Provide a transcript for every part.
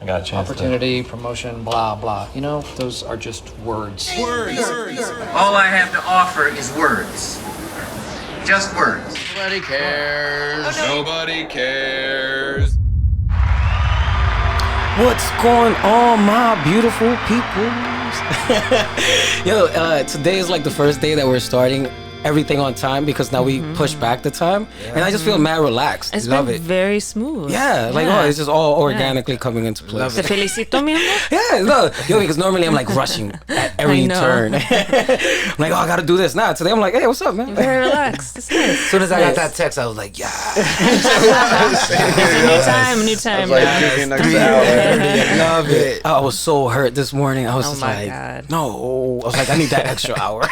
got a chance opportunity, promotion, blah, blah. You know, those are just words. Words. All I have to offer is words. Just words. Nobody cares. Oh, no. Nobody cares. What's going on, my beautiful peoples? Yo, today is like the first day that we're starting everything on time because now we push back the time, and I just feel mad relaxed. It's been very smooth. Yeah, like it's just all organically coming into place. Te felicito, mi amor. Yeah, no, because normally I'm like rushing at every turn. I'm like, I gotta do this now. Today I'm like, hey, what's up, man? Very relaxed. It's nice. As soon as I got that text, I was like, yeah. New time. I was like, give me next hour. Love it. I was so hurt this morning. I was just like, God. no. I was like, I need that extra hour.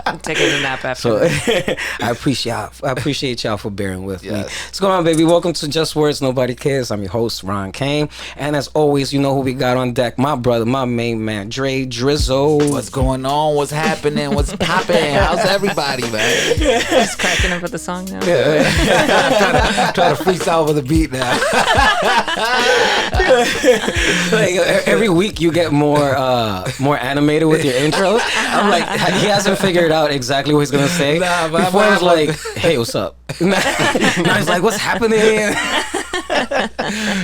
I'm taking a nap after. So I appreciate y'all for bearing with me. What's going on, baby? Welcome to Just Words Nobody Cares. I'm your host, Ron Kane. And as always, you know who we got on deck. My brother, my main man, Dre Drizzo. What's going on? What's happening? What's popping? How's everybody, man? Just cracking up with the song now. Trying to freestyle over the beat now. Like, every week you get more animated with your intros. I'm like, he hasn't figured out exactly what he's gonna say. Before I was like, hey, what's up? Now he's like, what's happening?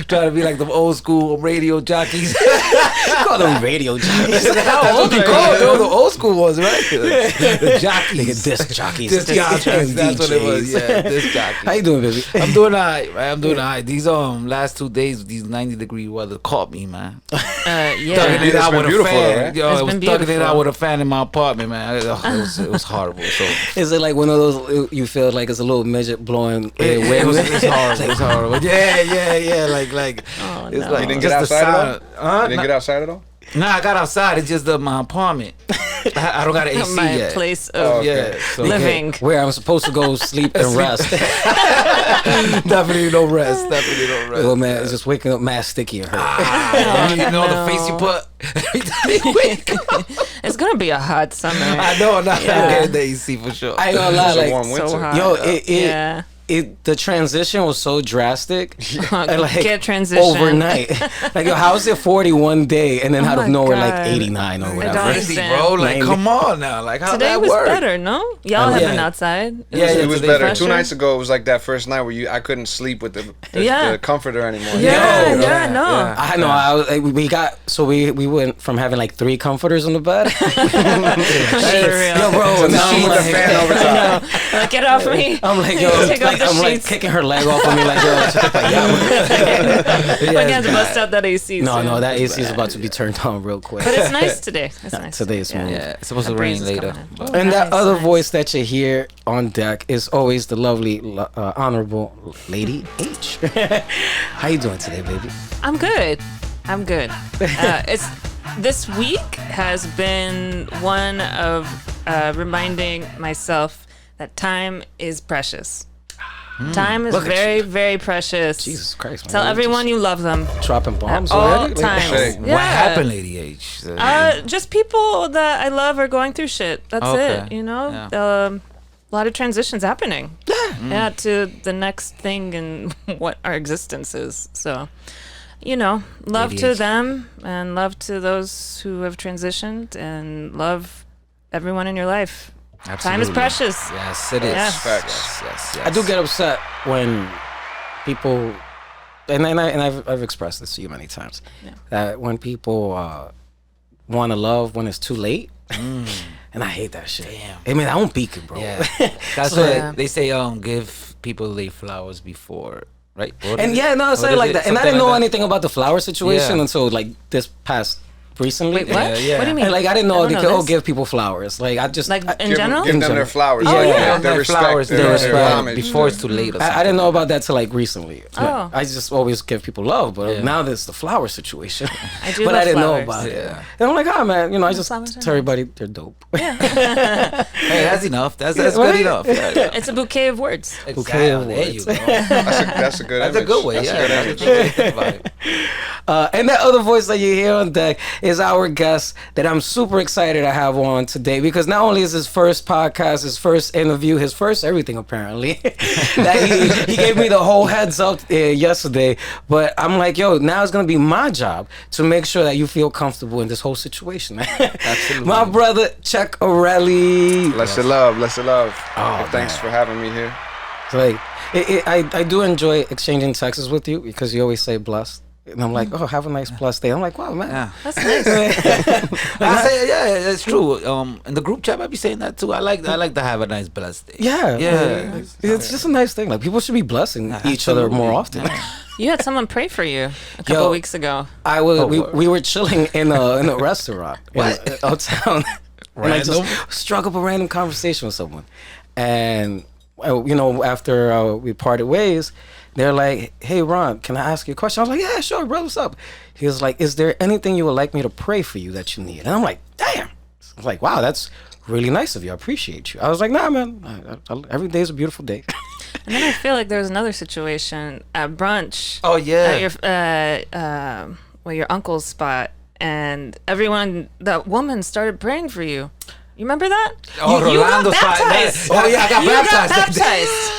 Trying to be like the old school radio jockeys. Call them radio jockeys. How old you call them? The old school ones, right? The jockeys. Disc jockeys. Disc jockeys. That's what it was. Yeah, disc jockeys. How you doing, baby? I'm doing alright, man. I'm doing alright. These last 2 days, these 90-degree weather caught me, man. Yeah. Thugging it out with a fan. Right? Yo, It's I was been thugging it beautiful. out with a fan in my apartment, man. It was horrible. So Is it like one of those you feel like it's a little midget blowing it was horrible. It was horrible. Yeah. Like Oh, it's no. like You didn't just get the outside sound. at all? You didn't get outside at all? Nah, I got outside. It's just my apartment. I don't got an AC My yet. place of Yeah, so living. where I'm supposed to go sleep and rest. Definitely no rest. Well, man, it's just waking up mad sticky and hurt. You know the face you put every time you wake up. It's gonna be a hot summer. I know. I'm not getting the AC for sure. I ain't gonna lie, It's a like, warm winter. So hot. yo, the transition was so drastic. And, like, Get transition overnight. Like, yo, how is it 40 one day and then out my of nowhere like God. 89 or don't whatever? Crazy, understand. bro. Like, 90. come on now. Like, how Today that was work? better, no? Y'all have Yeah. been outside. Yeah, It was today better. fresher. 2 nights ago, it was like that first night where I couldn't sleep with Yeah. the comforter anymore. Yeah, Yo, yeah, no. yeah. I know. I was, like, we went from having like 3 comforters on the bed. For real. Yo, bro, now I'm Sheet the like, fan over top. Like, get off me. I'm like, yo, Take off the I'm like sheets. kicking her leg off of me, like, yo, like, We're gonna have to bust out that AC. no, soon. no, that AC is about to be turned on real quick. But it's nice today. It's nice. Today is smooth. Yeah, it's supposed The to breeze rain is later. coming in. But And that Nice, other nice. voice that you hear on deck is always the lovely, honorable Lady H. How you doing today, baby? I'm good. It's this week has been one of reminding myself that time is precious. Time is Look at very, very precious. Jesus Christ, man. Tell You everyone you love them just dropping bombs at all already? Like, times. Hey. Yeah. what happened, Lady H? Just people that I love are going through shit. That's Okay. it. You know, Yeah. a lot of transitions happening. Yeah, to the next thing in what our existence is. So, you know, love to ADHD. them and love to those who have transitioned and love everyone in your life. Time is Absolutely. precious. Yes, it is. Yeah. Facts. Yes. I do get upset when people, and I've expressed this to you many times, that when people want to love when it's too late, and I hate that shit. Damn. I mean, I don't peek it, bro. Yeah, that's So- what they say. Give people their flowers before, right? And yeah, no, it's What is like it? that. And I Something didn't know like that? anything about the flower situation Yeah. until like this past recently. Wait, what? Yeah. What do you mean? And like I didn't know I they don't could know this. give people flowers. Like I just Like in Give general? them their flowers. Oh, yeah. Their respect, flowers, their homage. before it's too late. Or I didn't know about that till like recently. Oh. I just always give people love, but Yeah. now there's the flower situation. I do but love I didn't flowers. know about it. Yeah. And I'm like, oh man, I just Flowers are tell everybody they're dope. Hey, that's enough. That's Yeah, good right? enough. Yeah. It's a bouquet of words. Bouquet of There you words. go. That's a good That's a image. good way. That's Yeah, a good that's image. a good vibe. And that other voice that you hear on deck is our guest that I'm super excited to have on today, because not only is his first podcast, his first interview, his first everything apparently, that he gave me the whole heads up yesterday, but I'm like, yo, now it's going to be my job to make sure that you feel comfortable in this whole situation. Absolutely. My brother, Checkarelli. Let's love. Oh, Thanks for having me here. Like, I do enjoy exchanging texts with you, because you always say blessed. And I'm like, oh, have a nice blessed day. I'm like, wow, man. Yeah. That's nice. I say, yeah, it's true. In the group chat, I be saying that too. I like to have a nice blessed day. Yeah. Yeah. It's just a nice thing. Like, people should be blessing each other more often. You had someone pray for you a couple of weeks ago. I was we were chilling in a restaurant uptown. And I just struck up a random conversation with someone. And after we parted ways, they're like, hey, Ron, can I ask you a question? I was like, yeah, sure, bro, what's up? He was like, is there anything you would like me to pray for you that you need? And I'm like, damn. I was like, wow, that's really nice of you. I appreciate you. I was like, nah, man, every day's a beautiful day. And then I feel like there was another situation at brunch. Oh, yeah. At your uncle's spot, and that woman started praying for you. You remember that? Oh, you got Rolando's baptized. Oh, yeah, I got You got baptized. baptized.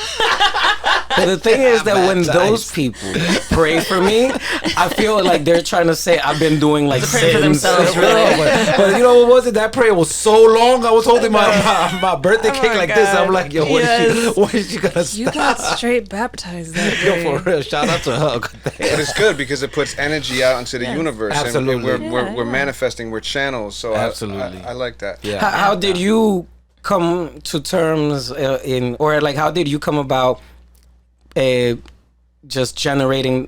But the thing is that when those people pray for me, I feel like they're trying to say I've been doing like Praying for sins. themselves, really. But you know what was it? That prayer was so long. I was holding my birthday Oh cake my like this. I'm God. like, yo, Yes. when is she gonna You stop? got straight baptized that Yo, day. for real. Shout out to her. But it's good because it puts energy out into the universe. Absolutely. And we're manifesting. We're channels. So Absolutely. I like that. Yeah. How did you come to terms how did you come about just generating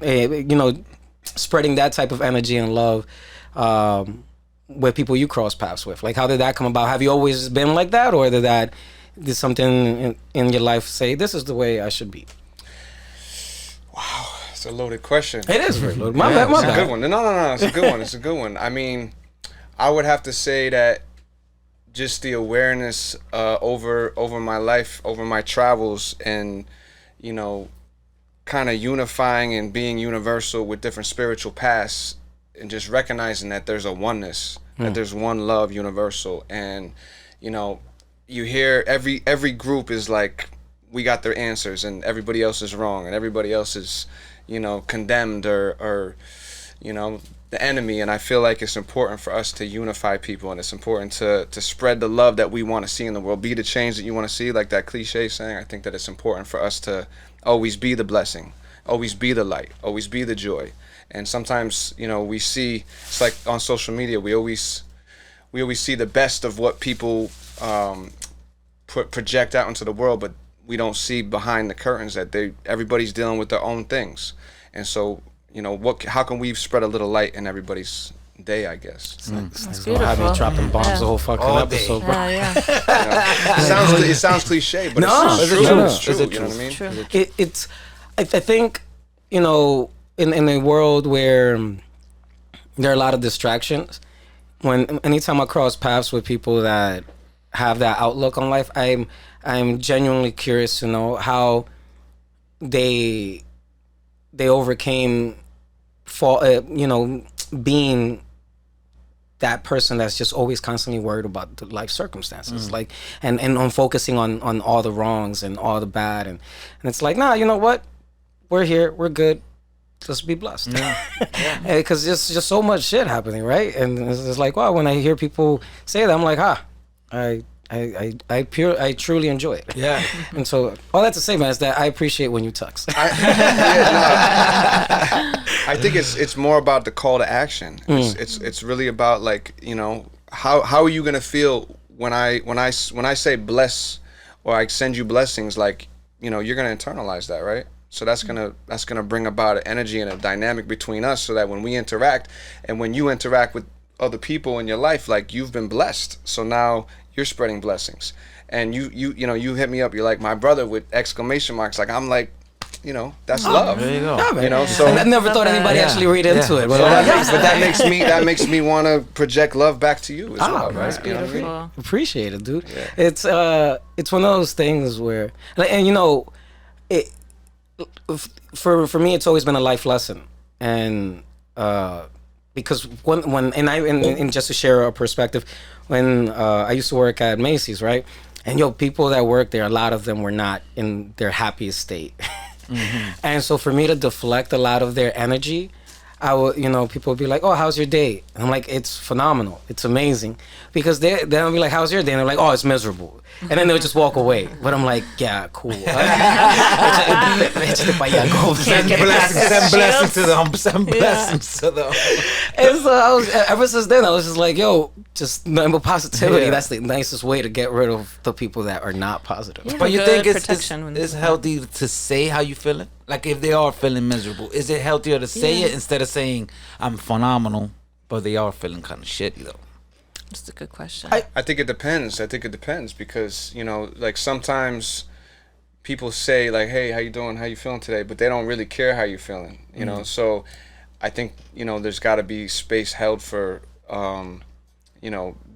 spreading that type of energy and love with people you cross paths with? Like, how did that come about? Have you always been like that, or did something in your life say this is the way I should be? Wow, it's a loaded question. It is very loaded. My It's a bad. good one. No. It's a good one. It's a good one. I mean, I would have to say that just the awareness over my life, over my travels, and kind of unifying and being universal with different spiritual paths, and just recognizing that there's a oneness, that there's one love universal. And you hear every group is like, we got their answers and everybody else is wrong and everybody else is condemned or the enemy. And I feel like it's important for us to unify people, and it's important to spread the love that we want to see in the world, be the change that you want to see, like that cliche saying. I think that it's important for us to always be the blessing, always be the light, always be the joy. And sometimes we see, it's like on social media, we always see the best of what people project out into the world, but we don't see behind the curtains that everybody's dealing with their own things. And so how can we spread a little light in everybody's day, I guess. That's Gonna have me beautiful. dropping bombs the whole fucking All episode, bro. Yeah. It sounds cliche, but No, it's it's true. true. It's true. It's You know what I mean? True. I think in a world where there are a lot of distractions, anytime I cross paths with people that have that outlook on life, I'm genuinely curious to know how they overcame being that person that's just always constantly worried about the life circumstances, like and on focusing on all the wrongs and all the bad, and it's like, nah, you know what, we're here, we're good, just be blessed. Because there's just so much shit happening, right? And it's like, wow, when I hear people say that, I'm like, I truly enjoy it. Yeah. And so all that to say, man, is that I appreciate when you tux. I think it's more about the call to action. It's really about, like, how are you gonna feel when I say bless, or I send you blessings, like, you're gonna internalize that, right? So that's gonna bring about an energy and a dynamic between us, so that when we interact, and when you interact with other people in your life, like, you've been blessed, so now you're spreading blessings. And you hit me up, you're like, my brother, with exclamation marks, like, I'm like, that's love. There you go. Yeah, man. So And I never thought anybody actually read into it, but so that makes me want to project love back to you as well, man. right? You know what I mean? Beautiful. appreciate it, dude. It's one of those things where, and for me, it's always been a life lesson, and because and just to share a perspective, when I used to work at Macy's, right? And people that work there, a lot of them were not in their happiest state. And so for me to deflect a lot of their energy, I would, people would be like, "Oh, how's your day?" And I'm like, "It's phenomenal. It's amazing." Because they'll be like, "How's your day?" And they're like, "Oh, it's miserable." And then they'll just walk away. But I'm like, "Yeah, cool." Send blessings to them. Send blessings to them. And so ever since then, I was just like, "Yo, just nothing but positivity." Yeah. That's the nicest way to get rid of the people that are not positive. Yeah. But you Good think protection when it's that healthy to say how you feeling? Like if they are feeling miserable, is it healthier to say it instead of saying I'm phenomenal, but they are feeling kind of shitty though? That's a good question. I think it depends. Because like sometimes people say like, "Hey, how you doing? How you feeling today?" But they don't really care how you feeling. So I think there's got to be space held for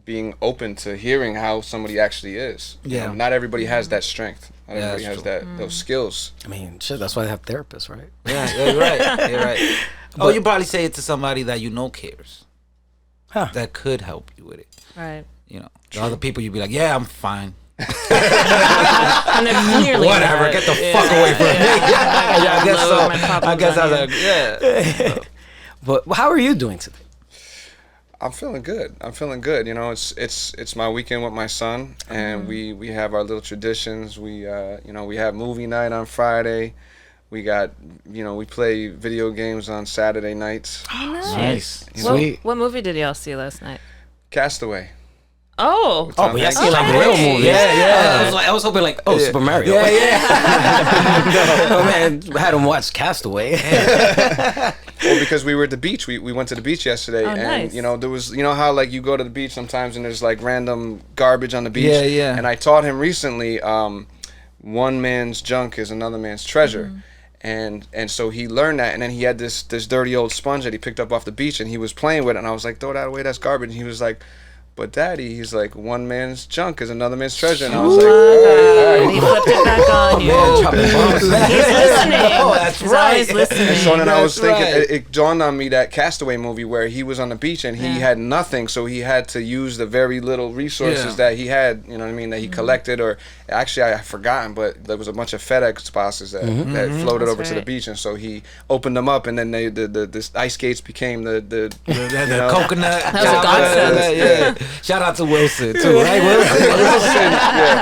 being open to hearing how somebody actually is. Not everybody has that strength. Not everybody has those skills. I mean, shit, that's why they have therapists, right? Yeah, you're right. You're right. Oh, you probably say it to somebody that cares. Huh. That could help you with it. Right. The other people you'd be like, "Yeah, I'm fine." And they're clearly Whatever, not. get the fuck away from me. I guess so. Load my problems I guess I on was you. like, yeah. But how are you doing today? I'm feeling good. It's my weekend with my son, and we have our little traditions. We we have movie night on Friday. We got we play video games on Saturday nights. Oh, Nice. What, what movie did y'all see last night? Castaway. Oh. Oh, but y'all see like Okay. real movies. Yeah. I was hoping like, Super Mario. Yeah. Oh man, I had him watch Castaway. Well, because we were at the beach. We went to the beach yesterday, Oh, and nice. there was how like you go to the beach sometimes and there's like random garbage on the beach. Yeah. And I taught him recently, one man's junk is another man's treasure. And so he learned that, and then he had this dirty old sponge that he picked up off the beach, and he was playing with it, and I was like, "Throw that away, that's garbage." And he was like, "But Daddy," he's like, "one man's junk is another man's treasure." And I was like, all And he flipped it back on you. He's listening. Oh, that's He's right. always listening. And so then I was That's thinking, right. it dawned on me that Castaway movie where he was on the beach and he had nothing, so he had to use the very little resources that he had, that he collected, or actually I had forgotten, but there was a bunch of FedEx boxes that floated That's over to the right. beach, and so he opened them up, and then the ice skates became the The coconut. That was a godsend. Yeah. Shout out to Wilson too, right? Wilson.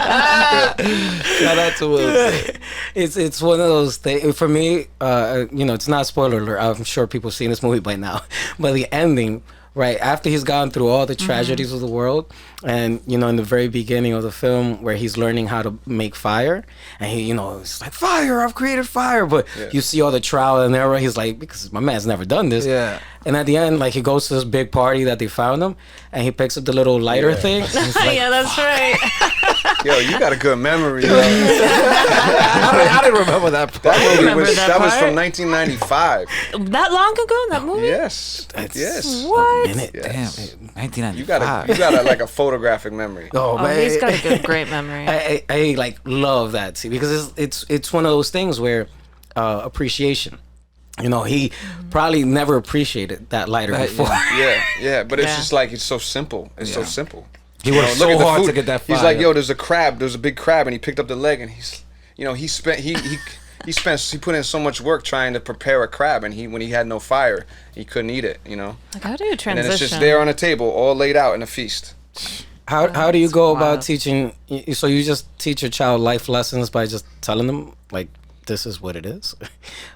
Shout out to Wilson. It's one of those things for me. It's not spoiler alert. I'm sure people seen this movie by now, but the ending, right after he's gone through all the tragedies of the world, and in the very beginning of the film where he's learning how to make fire, and he's like, "Fire! I've created fire!" But you see all the trial and error. He's like, because my man's never done this. Yeah. And at the end, like he goes to this big party that they found him, and he picks up the little lighter thing. And he's like, Yeah, that's right. Yo, you got a good memory. Yo. I didn't remember that part. That movie remember was that was part. from 1995. That long ago, that movie? Yes. Yes. What? minute. Damn, Yes. 1995. You got like a photographic memory. Oh, Oh, man. he's got a great memory. I like love that scene because it's one of those things where appreciation. He probably never appreciated that lighter before. Yeah, but it's Yeah. just like it's so simple. It's so simple. He worked look so at the hard food. to get that fire. He's like, "Yo, there's a crab. There's a big crab," and he picked up the leg, and he put in so much work trying to prepare a crab, and when he had no fire, he couldn't eat it. Like, how do you And transition? then it's just there on a table, all laid out in a feast. How do you go about wild. teaching? So you just teach your child life lessons by just telling them like this is what it is.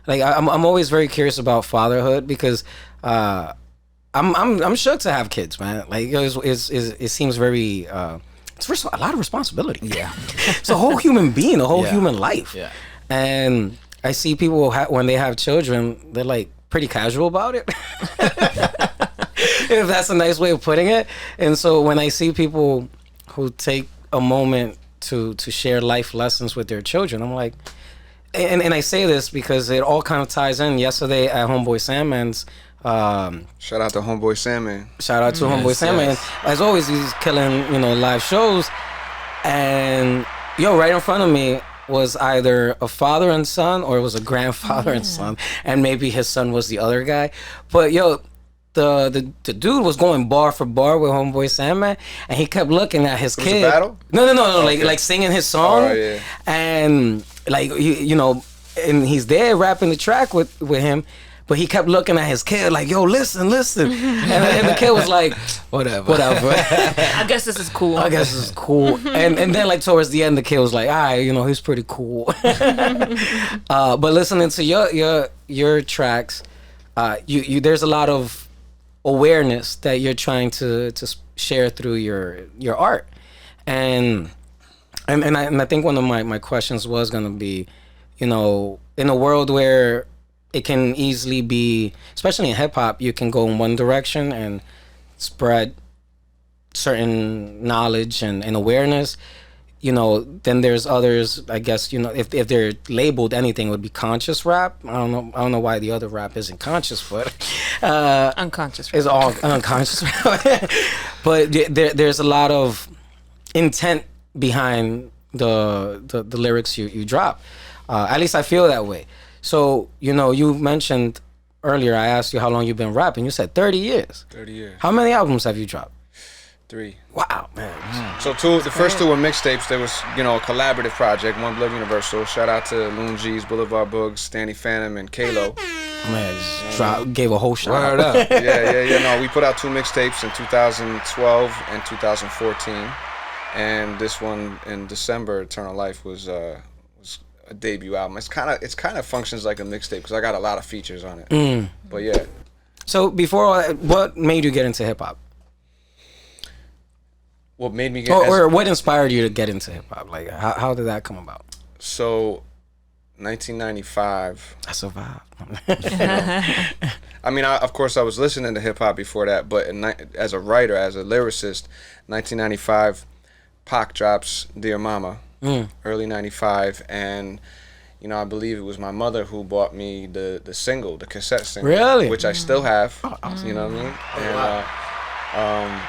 Like I'm always very curious about fatherhood because I'm shook to have kids, man. Like it seems very it's a lot of responsibility. Yeah. It's a whole human being, a whole Yeah. human life. Yeah. And I see people when they have children, they're like pretty casual about it. If that's a nice way of putting it. And so when I see people who take a moment to share life lessons with their children, I'm like, and I say this because it all kind of ties in. Yesterday at Homeboy Sandman's, Shout out to Homeboy Sandman. shout out to Homeboy Sandman. As always, he's killing live shows. And right in front of me was either a father and son or it was a grandfather and son, and maybe his son was the other guy. But the dude was going bar for bar with Homeboy Sandman, and he kept looking at his It was a kid. battle? No, Okay. like singing his song, Oh, yeah. and like you know, and he's there rapping the track with him. But he kept looking at his kid like, yo, listen. and the kid was like, whatever. I guess this is cool. I guess this is cool. And then like towards the end, the kid was like, all right, you know, he's pretty cool. But listening to your tracks, you there's a lot of awareness that you're trying to share through your art. And I think one of my questions was gonna be, you know, in a world where it can easily be, especially in hip hop, you can go in one direction and spread certain knowledge and awareness. You know, then there's others, I guess, you know, if they're labeled anything, it would be conscious rap. I don't know why the other rap isn't conscious, but Unconscious. it's all unconscious rap. But there's a lot of intent behind the lyrics you drop. At least I feel that way. So, you know, you mentioned earlier, I asked you how long you've been rapping. You said 30 years. 30 years. How many albums have you dropped? 3. Wow, man. So the first 2 were mixtapes. There was, you know, a collaborative project, One Blood Universal. Shout out to Loon G's, Boulevard Bugs, Stanley Phantom, and Kalo. Man, just gave a whole shot. Word up. Yeah. No, we put out 2 mixtapes in 2012 and 2014, and this one in December, Eternal Life, was a debut album. It's kind of functions like a mixtape because I got a lot of features on it. But yeah. So before all that, what made you get into hip hop? What made me get Or what inspired you to get into hip hop? Like how did that come about? So 1995. I survived. I mean, of course, I was listening to hip hop before that, but as a writer, as a lyricist, 1995, Pac drops "Dear Mama," early '95, and you know, I believe it was my mother who bought me the single, the cassette single, Really? which I still have. You know what I mean? And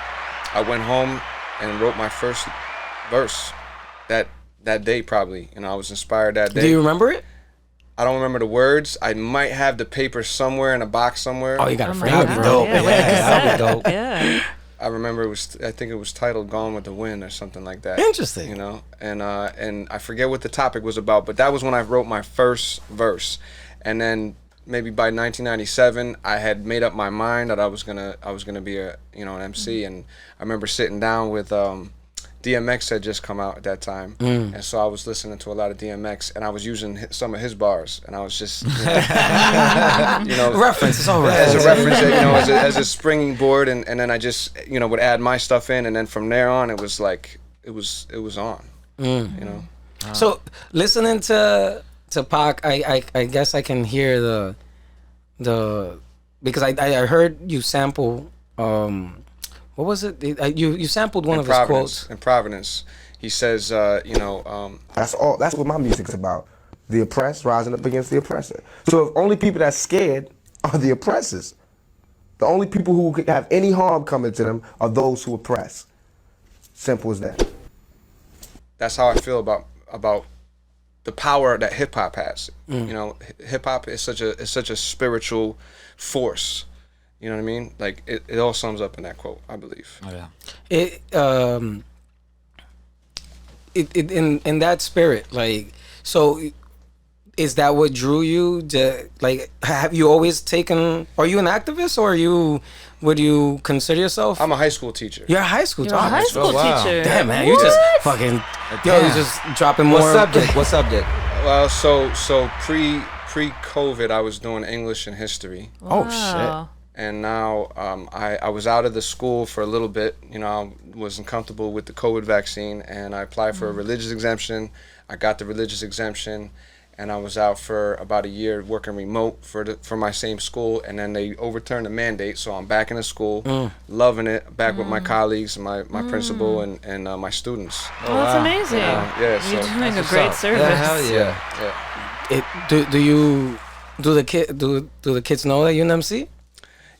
I went home and wrote my first verse that day, probably. You know, I was inspired that day. Do you remember it? I don't remember the words. I might have the paper somewhere in a box somewhere. Oh, you got to frame my it, God. bro. Yeah, that'd be dope. Yeah. I remember I think it was titled "Gone with the Wind" or something like that. Interesting. You know, and I forget what the topic was about, but that was when I wrote my first verse, and then maybe by 1997 I had made up my mind that I was gonna be an MC, and I remember sitting down with DMX had just come out at that time, and so I was listening to a lot of DMX, and I was using some of his bars, and I was just, you know, Reference, it's all right. as a reference, you know, as a springing board, and then I just, you know, would add my stuff in, and then from there on, it was like, it was on, you know. So listening to Pac, I guess I can hear the because I heard you sample what was it? You sampled one of his quotes. In Providence, he says, you know, That's all. That's what my music's about. The oppressed rising up against the oppressor. So if only people that's scared are the oppressors. The only people who could have any harm coming to them are those who oppress. Simple as that. that's how I feel about the power that hip hop has. You know, hip hop is such a spiritual force. You know what I mean? Like it all sums up in that quote, I believe. Oh yeah. It in that spirit, like, so is that what drew you to, like, have you always taken, are you an activist, or would you consider yourself? I'm a high school teacher. You're a high school You're a high teacher. school wow. teacher. Damn, man, you just fucking, yo, you just dropping more. What subject? What subject? Well, so pre-COVID, I was doing English and history. Oh, Wow. And now I was out of the school for a little bit. You know, I wasn't comfortable with the COVID vaccine, and I applied for a religious exemption. I got the religious exemption, and I was out for about a year working remote for my same school, and then they overturned the mandate, so I'm back in the school, loving it, back with my colleagues, my principal, and my students. Oh, that's amazing. Yeah, so You're doing a What's great up? service. Yeah, hell yeah. yeah. Do the kids know that you're an MC?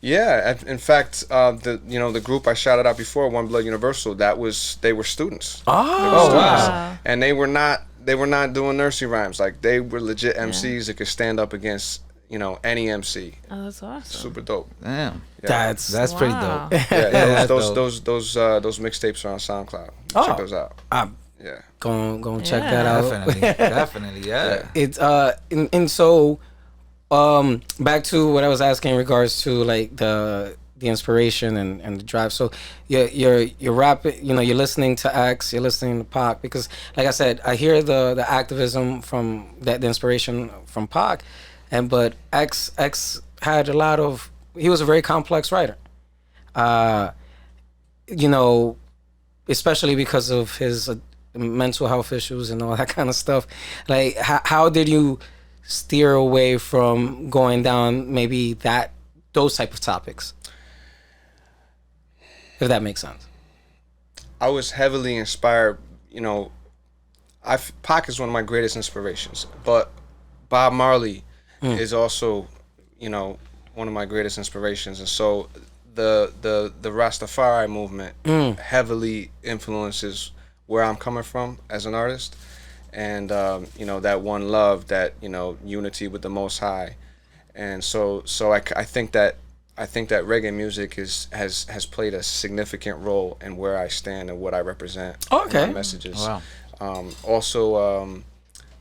Yeah, in fact, the group I shouted out before, One Blood Universal, they were students. Oh, wow. And they were not doing nursery rhymes. Like, they were legit MCs that could stand up against, any MC. Oh, that's awesome. Super dope. Damn. Yeah. That's pretty Wow. dope. Yeah, those that's dope. those mixtapes are on SoundCloud. Oh. Check those out. I'm Yeah. gonna check Yeah. that out. Definitely, yeah. It's and so back to what I was asking in regards to like the inspiration and the drive. So you're rapping, you're listening to X, you're listening to Pac, because like I said, I hear the activism from the inspiration from Pac, but X had a lot of, he was a very complex writer. Especially because of his mental health issues and all that kind of stuff. Like, how did you steer away from going down maybe those type of topics? If that makes sense. I was heavily inspired, Pac is one of my greatest inspirations, but Bob Marley is also, one of my greatest inspirations. And so the Rastafari movement heavily influences where I'm coming from as an artist. And, that one love, that, unity with the Most High. And so I think that reggae music has played a significant role in where I stand and what I represent. Okay. In my messages. Wow. Also,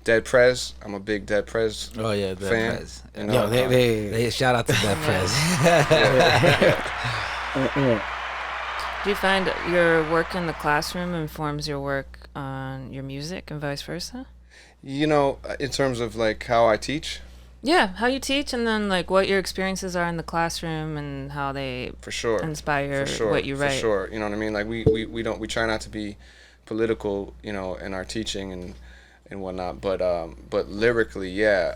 Dead Prez. I'm a big Dead Prez Oh yeah, fan. Prez. Yo, They shout out to Dead Prez. Do you find your work in the classroom informs your work on your music and vice versa? In terms of like how I teach. Yeah, how you teach, and then like what your experiences are in the classroom and how they For sure. inspire For sure. what you write. For sure. You know what I mean? Like we try not to be political, in our teaching and whatnot. But lyrically, yeah.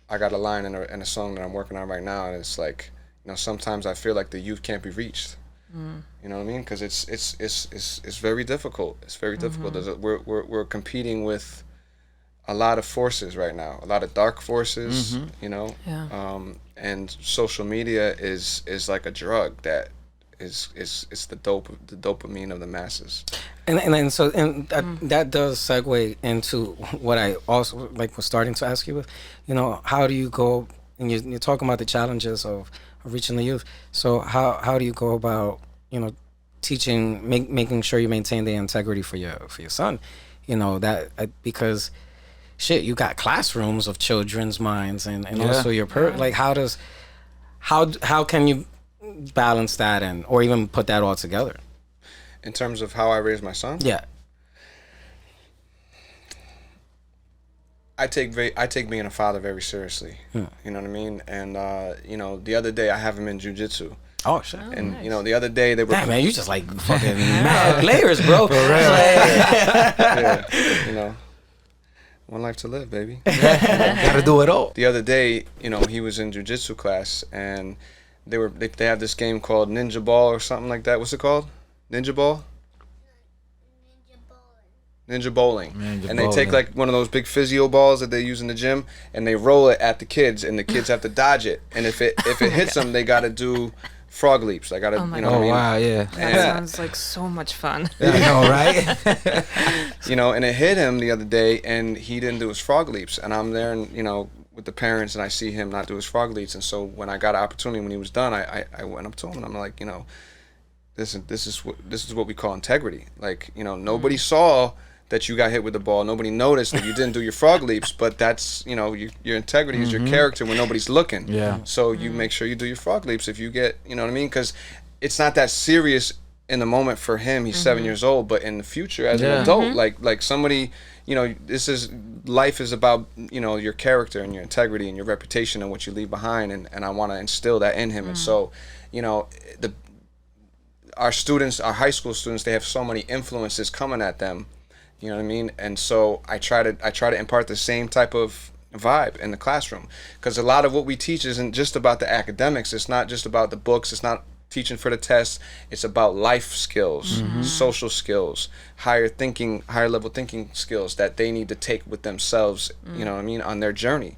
I got a line in a song that I'm working on right now, and it's like, sometimes I feel like the youth can't be reached. You know what I mean? Because it's very difficult. It's very difficult. We're competing with a lot of forces right now, a lot of dark forces. Yeah. And social media is like a drug that is the dopamine of the masses. And that does segue into what I also was starting to ask you with, how do you go, and you're talking about the challenges of reaching the youth. So how do you go about, teaching, making sure you maintain the integrity for your son, because shit, you got classrooms of children's minds and also your like how can you balance that or even put that all together? In terms of how I raise my son? Yeah. I take being a father very seriously. You know what I mean? And the other day I have him in jiu-jitsu. Oh shit. And nice. The other day they were Damn, man, you just like fucking mad layers, bro. yeah, one life to live, baby. Gotta do it all. The other day, he was in jiu-jitsu class, and they have this game called Ninja Ball or something like that. What's it called? Ninja Ball? Ninja bowling. And they take like one of those big physio balls that they use in the gym, and they roll it at the kids, and the kids have to dodge it. And if it hits them, they got to do frog leaps. They got to, Oh my what I mean? Wow, yeah. That sounds like so much fun. I know, right? And it hit him the other day, and he didn't do his frog leaps. And I'm there, and with the parents, and I see him not do his frog leaps. And so when I got an opportunity, when he was done, I went up to him, and I'm like, this is what we call integrity. Like, nobody saw that you got hit with the ball. Nobody noticed that you didn't do your frog leaps, but that's, your integrity is your character when nobody's looking. Yeah. So you make sure you do your frog leaps if you get, you know what I mean? Because it's not that serious in the moment for him. He's 7 years old, but in the future as an adult, like somebody, life is about, your character and your integrity and your reputation and what you leave behind. And I want to instill that in him. And so, our students, our high school students, they have so many influences coming at them. You know what I mean? And so I try to impart the same type of vibe in the classroom, because a lot of what we teach isn't just about the academics. It's not just about the books. It's not teaching for the test. It's about life skills, social skills, higher level thinking skills that they need to take with themselves, you know what I mean, on their journey.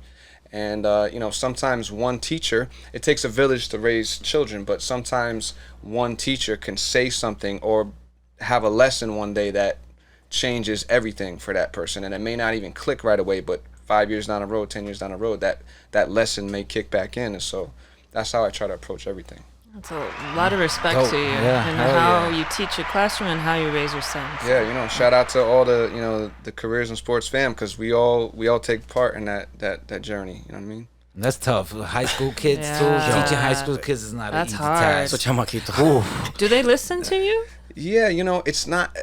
And, sometimes one teacher, it takes a village to raise children, but sometimes one teacher can say something or have a lesson one day that changes everything for that person. And it may not even click right away, but 5 years down the road, 10 years down the road, that lesson may kick back in. And so that's how I try to approach everything. That's a lot of respect Dope. to you, Yeah, and hell how yeah. you teach your classroom and how you raise your sons. Yeah, shout out to all the, the careers in sports fam, because we all take part in that journey. You know what I mean? That's tough. High school kids Yeah. too. Teaching high school kids is not That's an easy hard. task. So chamaquito. Do they listen to you? Yeah, it's not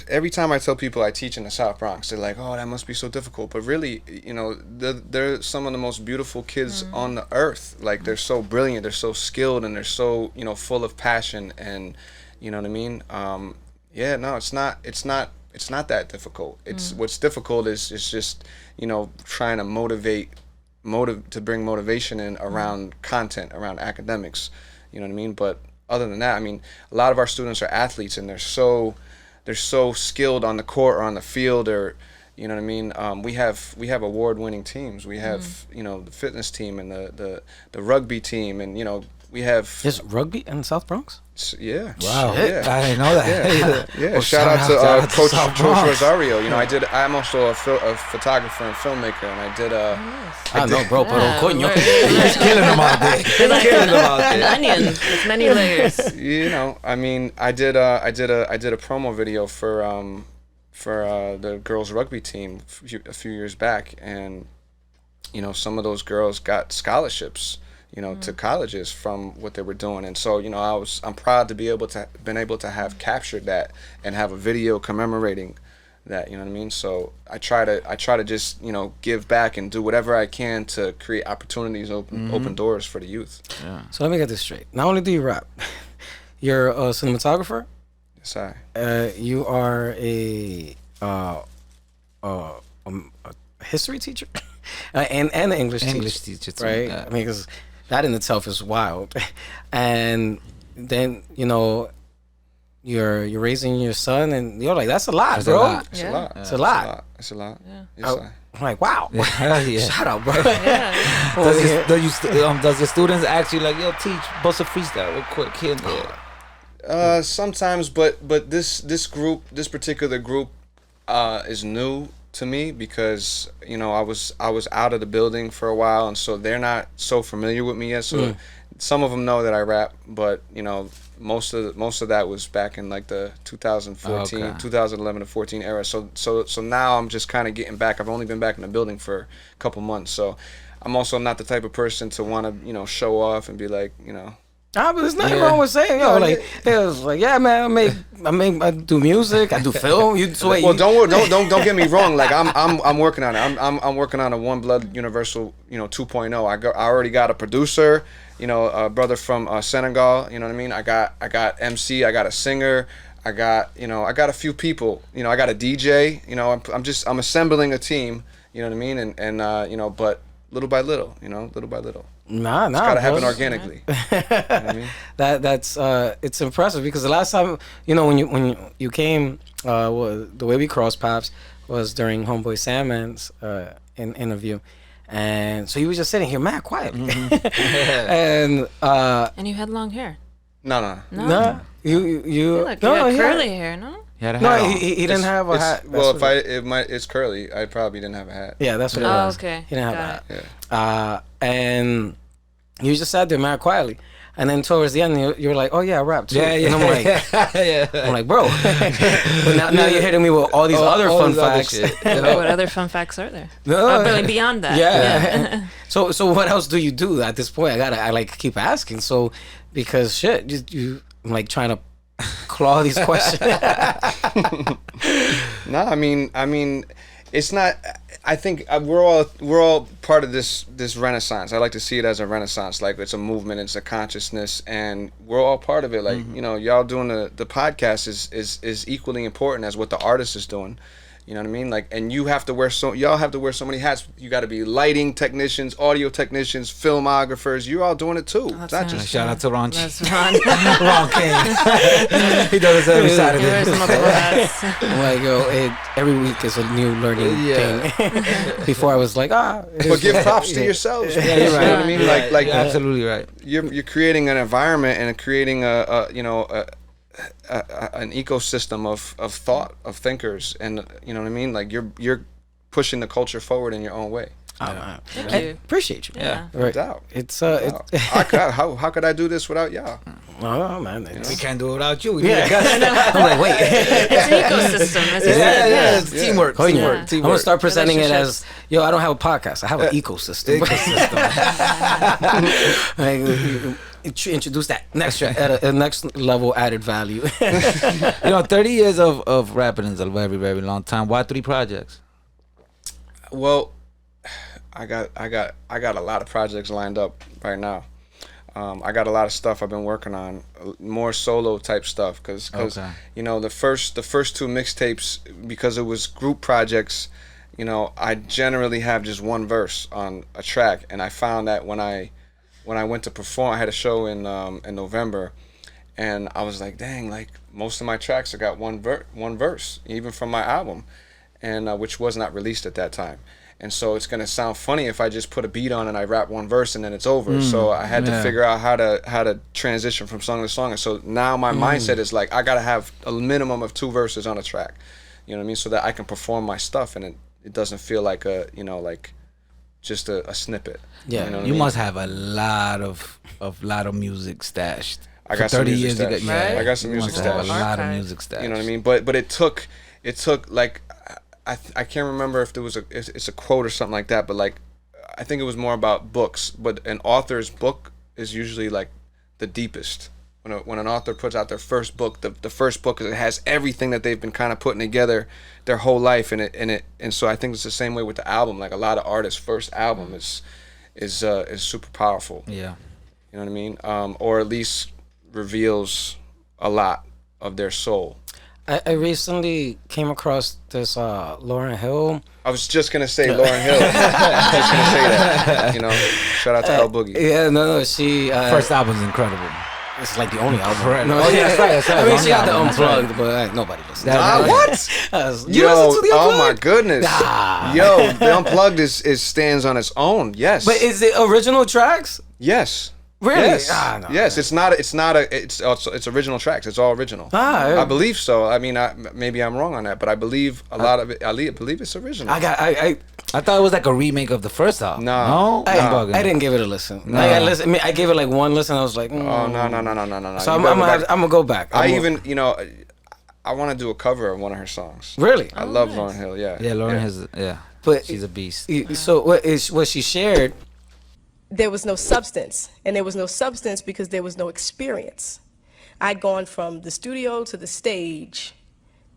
every time I tell people I teach in the South Bronx, they're like, "Oh, that must be so difficult." But really, they're some of the most beautiful kids on the earth. Like, they're so brilliant, they're so skilled, and they're so full of passion. And you know what I mean? Yeah, no, it's not that difficult. It's what's difficult is just trying to to bring motivation in around content, around academics. You know what I mean? But other than that, I mean, a lot of our students are athletes, and they're so skilled on the court or on the field, or you know what I mean. We have award-winning teams. We have the fitness team and the rugby team, and we have There's rugby in South Bronx? yeah. Wow, Yeah. I didn't know that. Yeah, Well, shout out to South Coach Bronx. Rosario. I'm also a photographer and filmmaker, and I did I know, bro, pero Yeah, coño. we're- He's killing them out there. Killing them out An there. onion with many layers. I mean, I did a promo video for the girls rugby team a few years back, and some of those girls got scholarships to colleges from what they were doing. And so I'm proud to be able to have captured that and have a video commemorating that. You know what I mean? So I try to just give back and do whatever I can to create opportunities, open doors for the youth. So let me get this straight. Not only do you rap, you're a cinematographer. Yes, I. You are a history teacher and an English teacher too, right? yeah. I mean, because that in itself is wild. And then you're raising your son, and you're like, that's a lot, That's a bro. lot. It's Yeah. a lot. It's a lot. It's a lot. Yeah. Yes, Oh, I. I'm like, wow. Hell yeah. Shout out, bro. Yeah. Does your students ask you like, yo, teach, bust a freestyle real quick here and there? Sometimes, but this particular group is new to me, because I was out of the building for a while, and so they're not so familiar with me yet. So some of them know that I rap, but most of that was back in like the 2014, Okay. 2011 to 14 era. So now I'm just kind of getting back. I've only been back in the building for a couple months, so I'm also not the type of person to want to show off and be like Nah, but there's nothing wrong with saying, it was like, yeah, man, I do music, I do film. Well, don't get me wrong. Like I'm working on it. I'm working on a One Blood Universal 2.0. I already got a producer, a brother from Senegal. You know what I mean? I got MC. I got a singer. I got a few people. I got a DJ. I'm assembling a team. You know what I mean? And but little by little. Little by little. Nah, It's gotta happen bro. organically. You know what I mean? That's it's impressive, because the last time when you came, the way we crossed paths was during Homeboy Sandman's interview, and so he was just sitting here mad quietly, and And you had long hair. No. no, you Look, no, you had he curly had, hair, no? He had a no, hat on. he didn't have a hat. Well, That's if what it's curly, I probably didn't have a hat. yeah, that's what it Oh, was. okay. He didn't have Got a hat. Yeah. And you just sat there mad quietly, and then towards the end you were like, oh yeah, I rap too. Yeah, yeah. And I'm like, yeah. I'm like, bro. But now you're hitting me with all these other all fun this other facts. shit. What other fun facts are there? No, Oh, really beyond that. yeah. So what else do you do at this point? I like keep asking. So because shit, you I'm like trying to claw these questions. No, I mean, it's not. I think we're all part of this renaissance. I like to see it as a renaissance, like it's a movement, it's a consciousness, and we're all part of it. Like y'all doing the podcast is equally important as what the artist is doing. You know what I mean? Like, and y'all have to wear so many hats. You got to be lighting technicians, audio technicians, filmographers. You're all doing it too. It's not just Shout out to Ron. That's Ron. Ron King. He does this every He Saturday. wears multiple hats. I'm like, yo, every week is a new learning thing. Before I was like, But give props to yourselves. Yeah, you're right. You know what I mean? Like You're absolutely right. you're creating an environment and creating an ecosystem of thought, of thinkers, and you know what I mean. Like you're pushing the culture forward in your own way. Thank I you. appreciate you. Yeah. Right. Doubt. It's Wow. How could I do this without y'all? oh man. We can't do it without you. We Yeah. need a I'm like, wait. It's an ecosystem, as you said. yeah, it's teamwork. Poignant. Yeah. I'm gonna start presenting it as, Relationships. yo, I don't have a podcast. I have an ecosystem. Like, introduce that next at a next level added value. 30 years of rapping is a very, very long time. Why 3 projects? Well, I got a lot of projects lined up right now. I got a lot of stuff I've been working on, more solo type stuff, because Okay. the first 2 mixtapes, because it was group projects, I generally have just one verse on a track, and I found that when I went to perform, I had a show in November, and I was like, dang, like most of my tracks I got one verse, even from my album, and which was not released at that time. And so it's gonna sound funny if I just put a beat on and I rap one verse and then it's over. So I had to figure out how to transition from song to song. And so now my mindset is like, I gotta have a minimum of 2 verses on a track. You know what I mean? So that I can perform my stuff and it doesn't feel like like just a snippet. Yeah. You know what I You mean? muk have a lot of music stashed. I For got some 30 music years, you got, stashed. yeah, I got some you music must have a stashed. lot of Archive. music stashed. You know what I mean? But it took like I can't remember if there was it's a quote or something like that, but like I think it was more about books. But an author's book is usually like the deepest. When an author puts out their first book, the first book, it has everything that they've been kind of putting together their whole life, and so I think it's the same way with the album. Like a lot of artists' first album is super powerful. Yeah. You know what I mean? Or at least reveals a lot of their soul. I recently came across this Lauryn Hill. I was just gonna say Lauryn Hill. I was just gonna say that. Shout out to El Boogie. Yeah, no, she First album's incredible. it's like the only album. Right. No, Oh, yeah, that's right, that's right. I mean, One she had the album, that's unplugged, but nobody listens. That- You Yo, listen to the oh unplugged? my goodness. Yo, the unplugged is stands on its own. Yes. But is it original tracks? yes. Really? Yes. No. Yes. It's original tracks. It's all original. Yeah. I believe so. I mean, maybe I'm wrong on that, but I believe a lot of it. I believe it's original. I I thought it was like a remake of the first album. No. No? I'm bugging. I didn't give it a listen. Like, I gave it like one listen. I was like, Oh no. So You I'm gotta go back. gonna go back. I want to do a cover of one of her songs. Really? I love Lauryn Hill. Yeah. Yeah, Lauren has, yeah. But She's a beast. So what she shared? There was no substance, and there was no substance because there was no experience. I'd gone from the studio to the stage,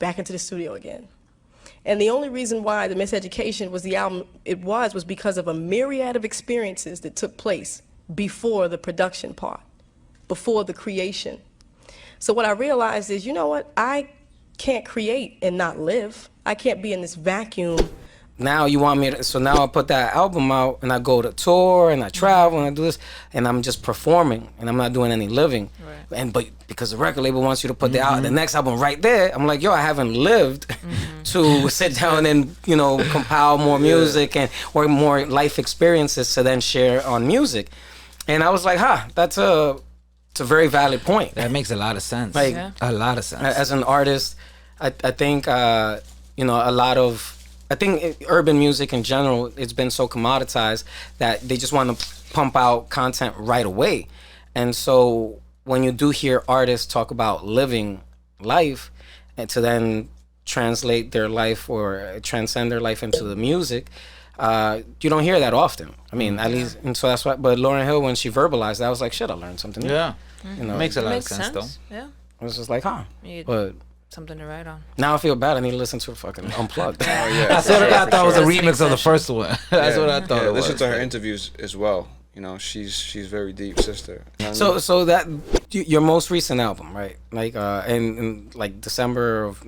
back into the studio again. And the only reason why the Miseducation was the album it was because of a myriad of experiences that took place before the production part, before the creation. So what I realized is, you know what? I can't create and not live. I can't be in this vacuum. Now you want me to, so now I put that album out and I go to tour and I travel and I do this and I'm just performing and I'm not doing any living. Right. But because the record label wants you to put the next album right there, I'm like, yo, I haven't lived to sit down and, compile more music or more life experiences to then share on music. And I was like, it's a very valid point. That makes a lot of sense. Like, a lot of sense. As an artist, I think, a lot of, I think urban music in general, it's been so commoditized that they just want to pump out content right away. And so when you do hear artists talk about living life and to then translate their life or transcend their life into the music, you don't hear that often. I mean, at least, and so that's why, but Lauryn Hill, when she verbalized that, I was like, shit, I learned something new. Yeah. It Makes a lot of Makes sense, though. Yeah. I was just like, Need But something to write on. now I feel bad. I need to listen to it fucking unplugged. Oh yeah. That's what I thought was a sure. remix of the first one. That's what I thought Yeah, it was. listen to her interviews as well. She's very deep, sister. You know what I mean? So that your most recent album, right? Like in like December of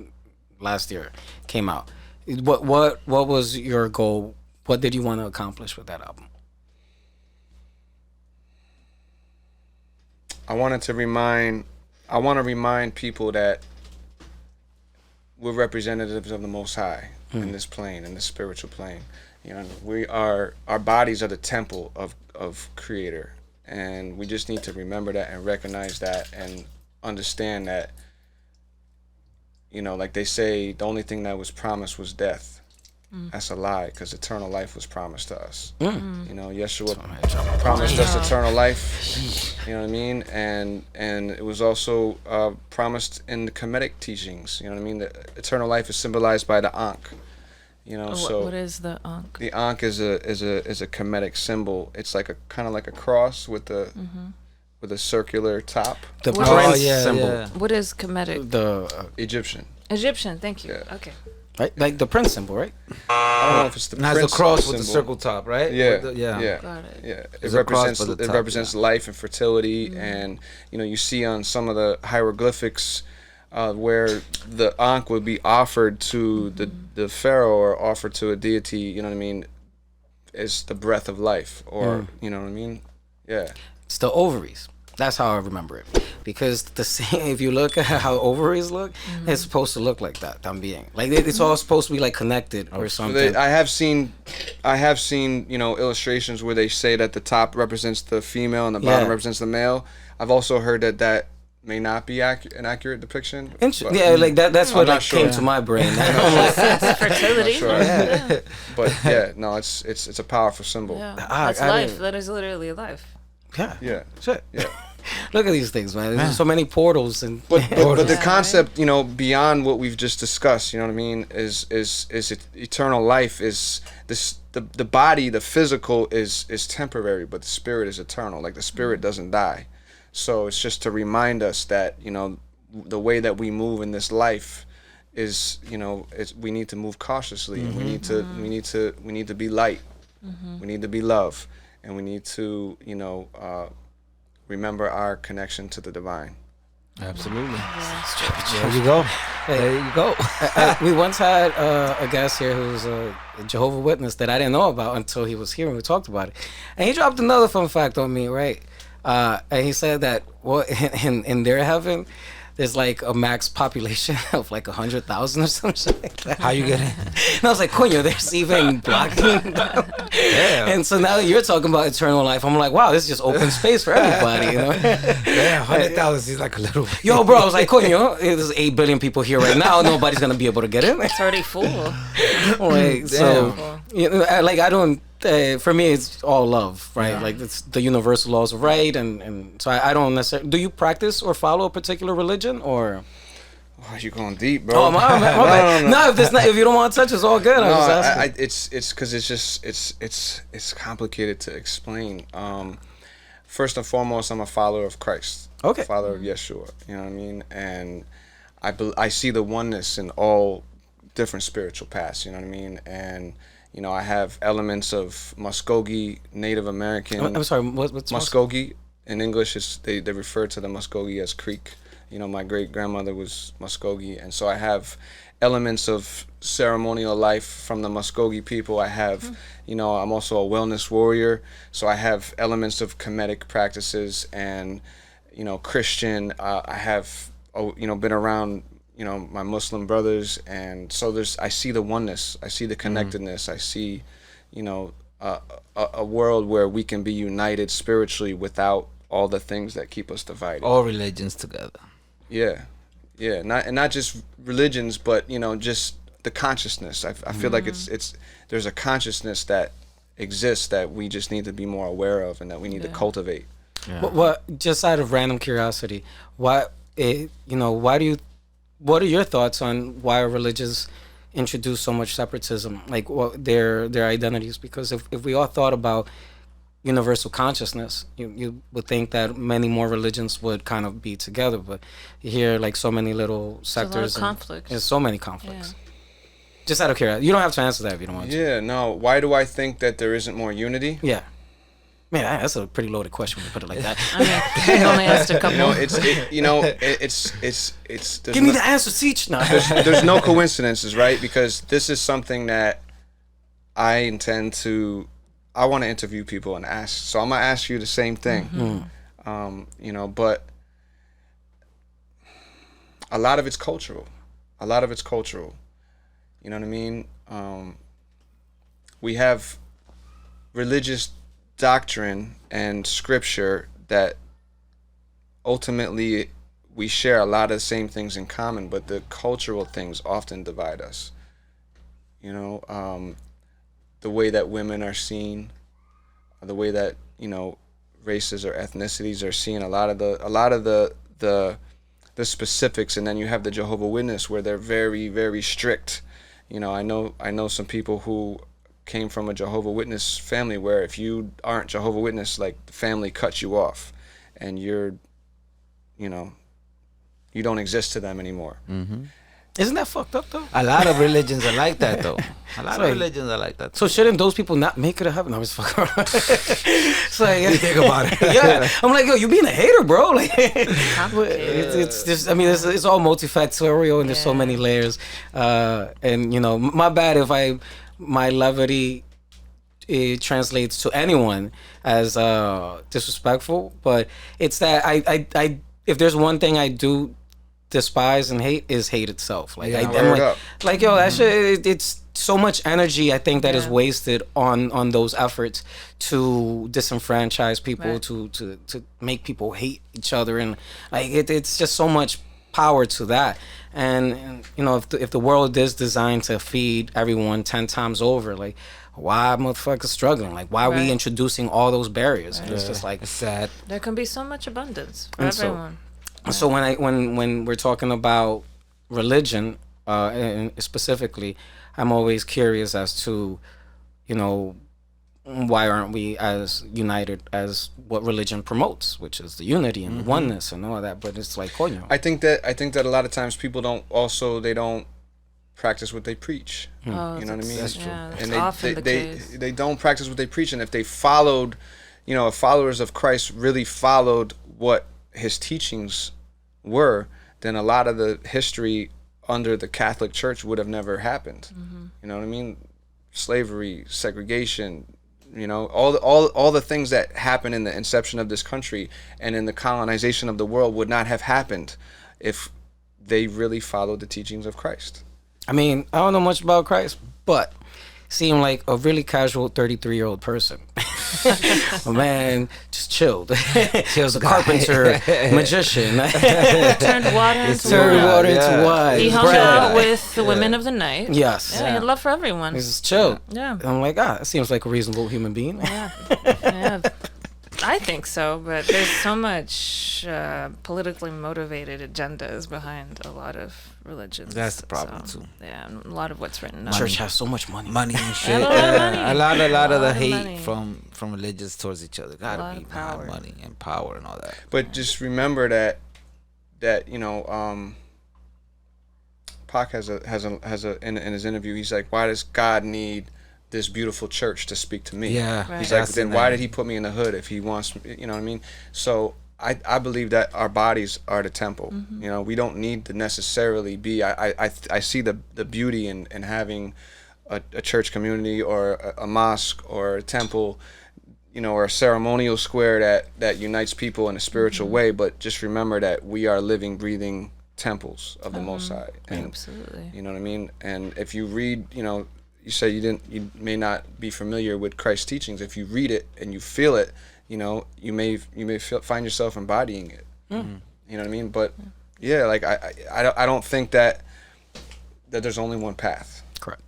last year came out. What was your goal? What did you want to accomplish with that album? I want to remind people that we're representatives of the Most High in this plane, in this spiritual plane. Our bodies are the temple of Creator, and we just need to remember that and recognize that and understand that, like they say, the only thing that was promised was death, That's a lie, because eternal life was promised to us. You know, Yeshua promised us eternal life. You know what I mean? And it was also promised in the Kemetic teachings. You know what I mean? The eternal life is symbolized by the Ankh. You know, so what is the Ankh? the Ankh is a Kemetic symbol. It's like a kind of like a cross with a circular top. The What prince is- symbol. yeah. What is Kemetic? The Egyptian. Egyptian. Thank you. Yeah. Okay. right, like the prince symbol, right? I don't know if it's the Now it's prince a cross with the symbol. circle top, right? Yeah, With the- yeah. Got it. Yeah, it It's a cross represents by the it top, represents yeah. life and fertility, and you know, you see on some of the hieroglyphics where the Ankh would be offered to the pharaoh or offered to a deity. You know what I mean? Is the breath of life, or you know what I mean? Yeah. It's the ovaries. That's how I remember it. Because the same, if you look at how ovaries look, it's supposed to look like that. I'm being like it's all supposed to be like connected or something. I have seen, you know, illustrations where they say that the top represents the female and the bottom Yeah. represents the male. I've also heard that may not be an accurate depiction. Interesting. but- Yeah, like that's what not like came sure. to my brain. That's fertility. Sure. Yeah. But yeah, no, it's a powerful symbol. Yeah. Ah, That's I life. didn't- That is literally life. Yeah. Yeah. Shit. Yeah. Look at these things, man. There's so many portals and But the concept, you know, beyond what we've just discussed, you know what I mean, is eternal life is this the body, the physical is temporary, but the spirit is eternal. Like the spirit doesn't die. So it's just to remind us that, you know, the way that we move in this life is, you know, we need to move cautiously, and we need to be light. We need to be love, and we need to, you know, remember our connection to the divine. Absolutely. There you go. There you go. we once had a guest here who was a Jehovah's Witness that I didn't know about until he was here and we talked about it. And he dropped another fun fact on me, right? And he said that in their heaven, there's like a max population of like 100,000 or something like that. How you get in? And I was like, coño, there's even blocking. Damn. And so now that you're talking about eternal life, I'm like, wow, this is just open space for everybody, you know? Damn, 100,000 is like a little. Yo, bro, I was like, coño, there's 8 billion people here right now. Nobody's going to be able to get in. It's already full. Like, so, you know, like, I don't, for me, it's all love, right? Yeah. Like, it's the universal laws of right. And so I don't necessarily, do you practice or follow a particular religion or? Oh, you're going deep, bro. Oh, my bad. No, if you don't want to touch, it's all good. No, I'm just asking. it's because it's complicated to explain. First and foremost, I'm a follower of Christ. Okay. Follower of Yeshua. You know what I mean? And I see the oneness in all different spiritual paths. You know what I mean? And you know, I have elements of Muskogee, Native American. I'm sorry, what's Muskogee? In English, they refer to the Muskogee as Creek. You know, my great grandmother was Muskogee, and so I have elements of ceremonial life from the Muskogee people. I have, you know, I'm also a wellness warrior, so I have elements of Kemetic practices and, you know, Christian. I have, you know, been around, you know, my Muslim brothers, and so I see the oneness, I see the connectedness, I see, you know, a world where we can be united spiritually without all the things that keep us divided. All religions together. Yeah, not just religions, but you know, just the consciousness. I feel like it's there's a consciousness that exists that we just need to be more aware of and that we need to cultivate. What just out of random curiosity, what are your thoughts on why religions introduce so much separatism, like their identities? Because if we all thought about universal consciousness, you would think that many more religions would kind of be together, but you hear like so many little sectors. There's a lot of conflicts. There's so many conflicts. Just out of curiosity, you don't have to answer that if you don't want to. Yeah, no. Why do I think that there isn't more unity? Yeah. Man, that's a pretty loaded question when you put it like that. I mean, you only asked a couple. It's Give me the answer, Seach. No. there's no coincidences, right? Because this is something that I want to interview people and ask. So I'm gonna ask you the same thing. You know, but a lot of it's cultural. You know what I mean? We have religious doctrine and scripture that ultimately we share a lot of the same things in common, but the cultural things often divide us. You know, the way that women are seen, the way that, you know, races or ethnicities are seen, a lot of the specifics. And then you have the Jehovah's Witness, where they're very, very strict. You know, I know some people who came from a Jehovah's Witness family, where if you aren't Jehovah's Witness, like, the family cuts you off, and you're, you know, you don't exist to them anymore. Isn't that fucked up though? A lot of religions are like that, though. A lot It's of like- religions are like that. So shouldn't those people not make it to heaven? I was fucking around. It's like, You think about it. yeah, I'm like, yo, you being a hater, bro. Like, Complicated. it's just, I mean, it's all multifactorial and there's so many layers. And you know, my bad if my levity, it translates to anyone as disrespectful, but it's that I if there's one thing I do despise and hate, is hate itself. Like, I'm Word up. like, yo, that shit, it's so much energy I think that is wasted on those efforts to disenfranchise people, Right. to make people hate each other, and like it's just so much power to that. And you know, if the world is designed to feed everyone 10 times over, like, why are motherfuckers struggling? Like, why are we Right. introducing all those barriers? And it's just like, It's sad. There can be so much abundance for And so- everyone. so when we're talking about religion, and specifically, I'm always curious as to, you know, why aren't we as united as what religion promotes, which is the unity and the oneness and all that. But it's like, coño. I think that a lot of times people don't practice what they preach. Oh, You know what I mean? that's true. Yeah, that's And often the case. they don't practice what they preach. And if they followed, you know, if followers of Christ really followed what his teachings were, then a lot of the history under the Catholic Church would have never happened. You know what I mean? Slavery, segregation, you know, all the things that happened in the inception of this country and in the colonization of the world would not have happened if they really followed the teachings of Christ. I mean, I don't know much about Christ, but seemed like a really casual 33-year-old person. A man just chilled. He was a carpenter, magician. Turned water into Turned wine. water into wine. He hung bread. out with the women of the night. Yes. Yeah, he had love for everyone. He's just chilled. Yeah. And I'm like, that seems like a reasonable human being. Yeah, I think so, but there's so much politically motivated agendas behind a lot of religions. That's the problem, so, too. Yeah, and a lot of what's written. Church has so much money. Money and shit. a lot of money. A lot of A the lot of hate money. from religions towards each other. lot Gotta be of power. mad money and power and all that. But just remember that you know, Pac has a in his interview, he's like, why does God need this beautiful church to speak to me? Yeah. Right. He's like, That's then the why man. did he put me in the hood if he wants, you know what I mean? So I believe that our bodies are the temple. You know, we don't need to necessarily be. I see the beauty in having a church community or a mosque or a temple, you know, or a ceremonial square that unites people in a spiritual way. But just remember that we are living, breathing temples of the Most High. And, Absolutely. you know what I mean? And if you read, you know, you say you may not be familiar with Christ's teachings. If you read it and you feel it, you know, you may find yourself embodying it. You know what I mean? But yeah, like I don't think that there's only one path. Correct.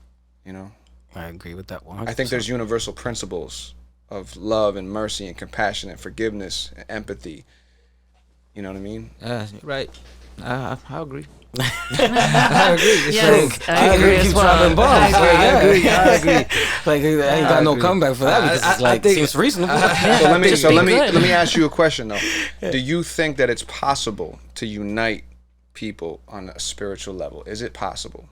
You know, I agree with that 100%. I think there's universal principles of love and mercy and compassion and forgiveness and empathy. You know what I mean? Right. I agree. I agree. Yes, I agree as Keep well. dropping bombs. I I agree. Like, I ain't got no agree. comeback for that because it's like, seems reasonable. So let me good. let me ask you a question though. Do you think that it's possible to unite people on a spiritual level? Is it possible?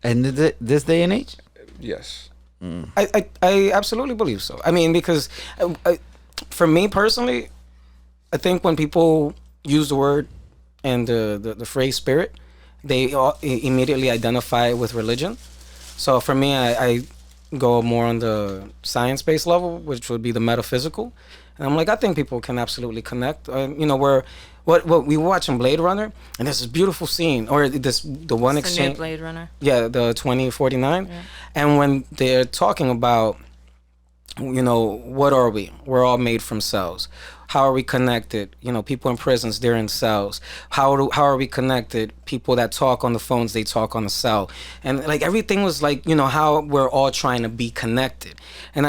And this day and age? Yes. I absolutely believe so. I mean, because for me personally, I think when people use the word and the phrase spirit, they immediately identify it with religion. So for me, I go more on the science-based level, which would be the metaphysical. And I'm like, I think people can absolutely connect. You know, what we were watching Blade Runner, and there's this beautiful scene, or the one It's the new exchange. Blade Runner. Yeah, the 2049. And when they're talking about, you know, what are we? We're all made from cells. how are we connected? You know, people in prisons, they're in cells. How are we connected? People that talk on the phones, they talk on the cell. And like everything was like, you know, how we're all trying to be connected. And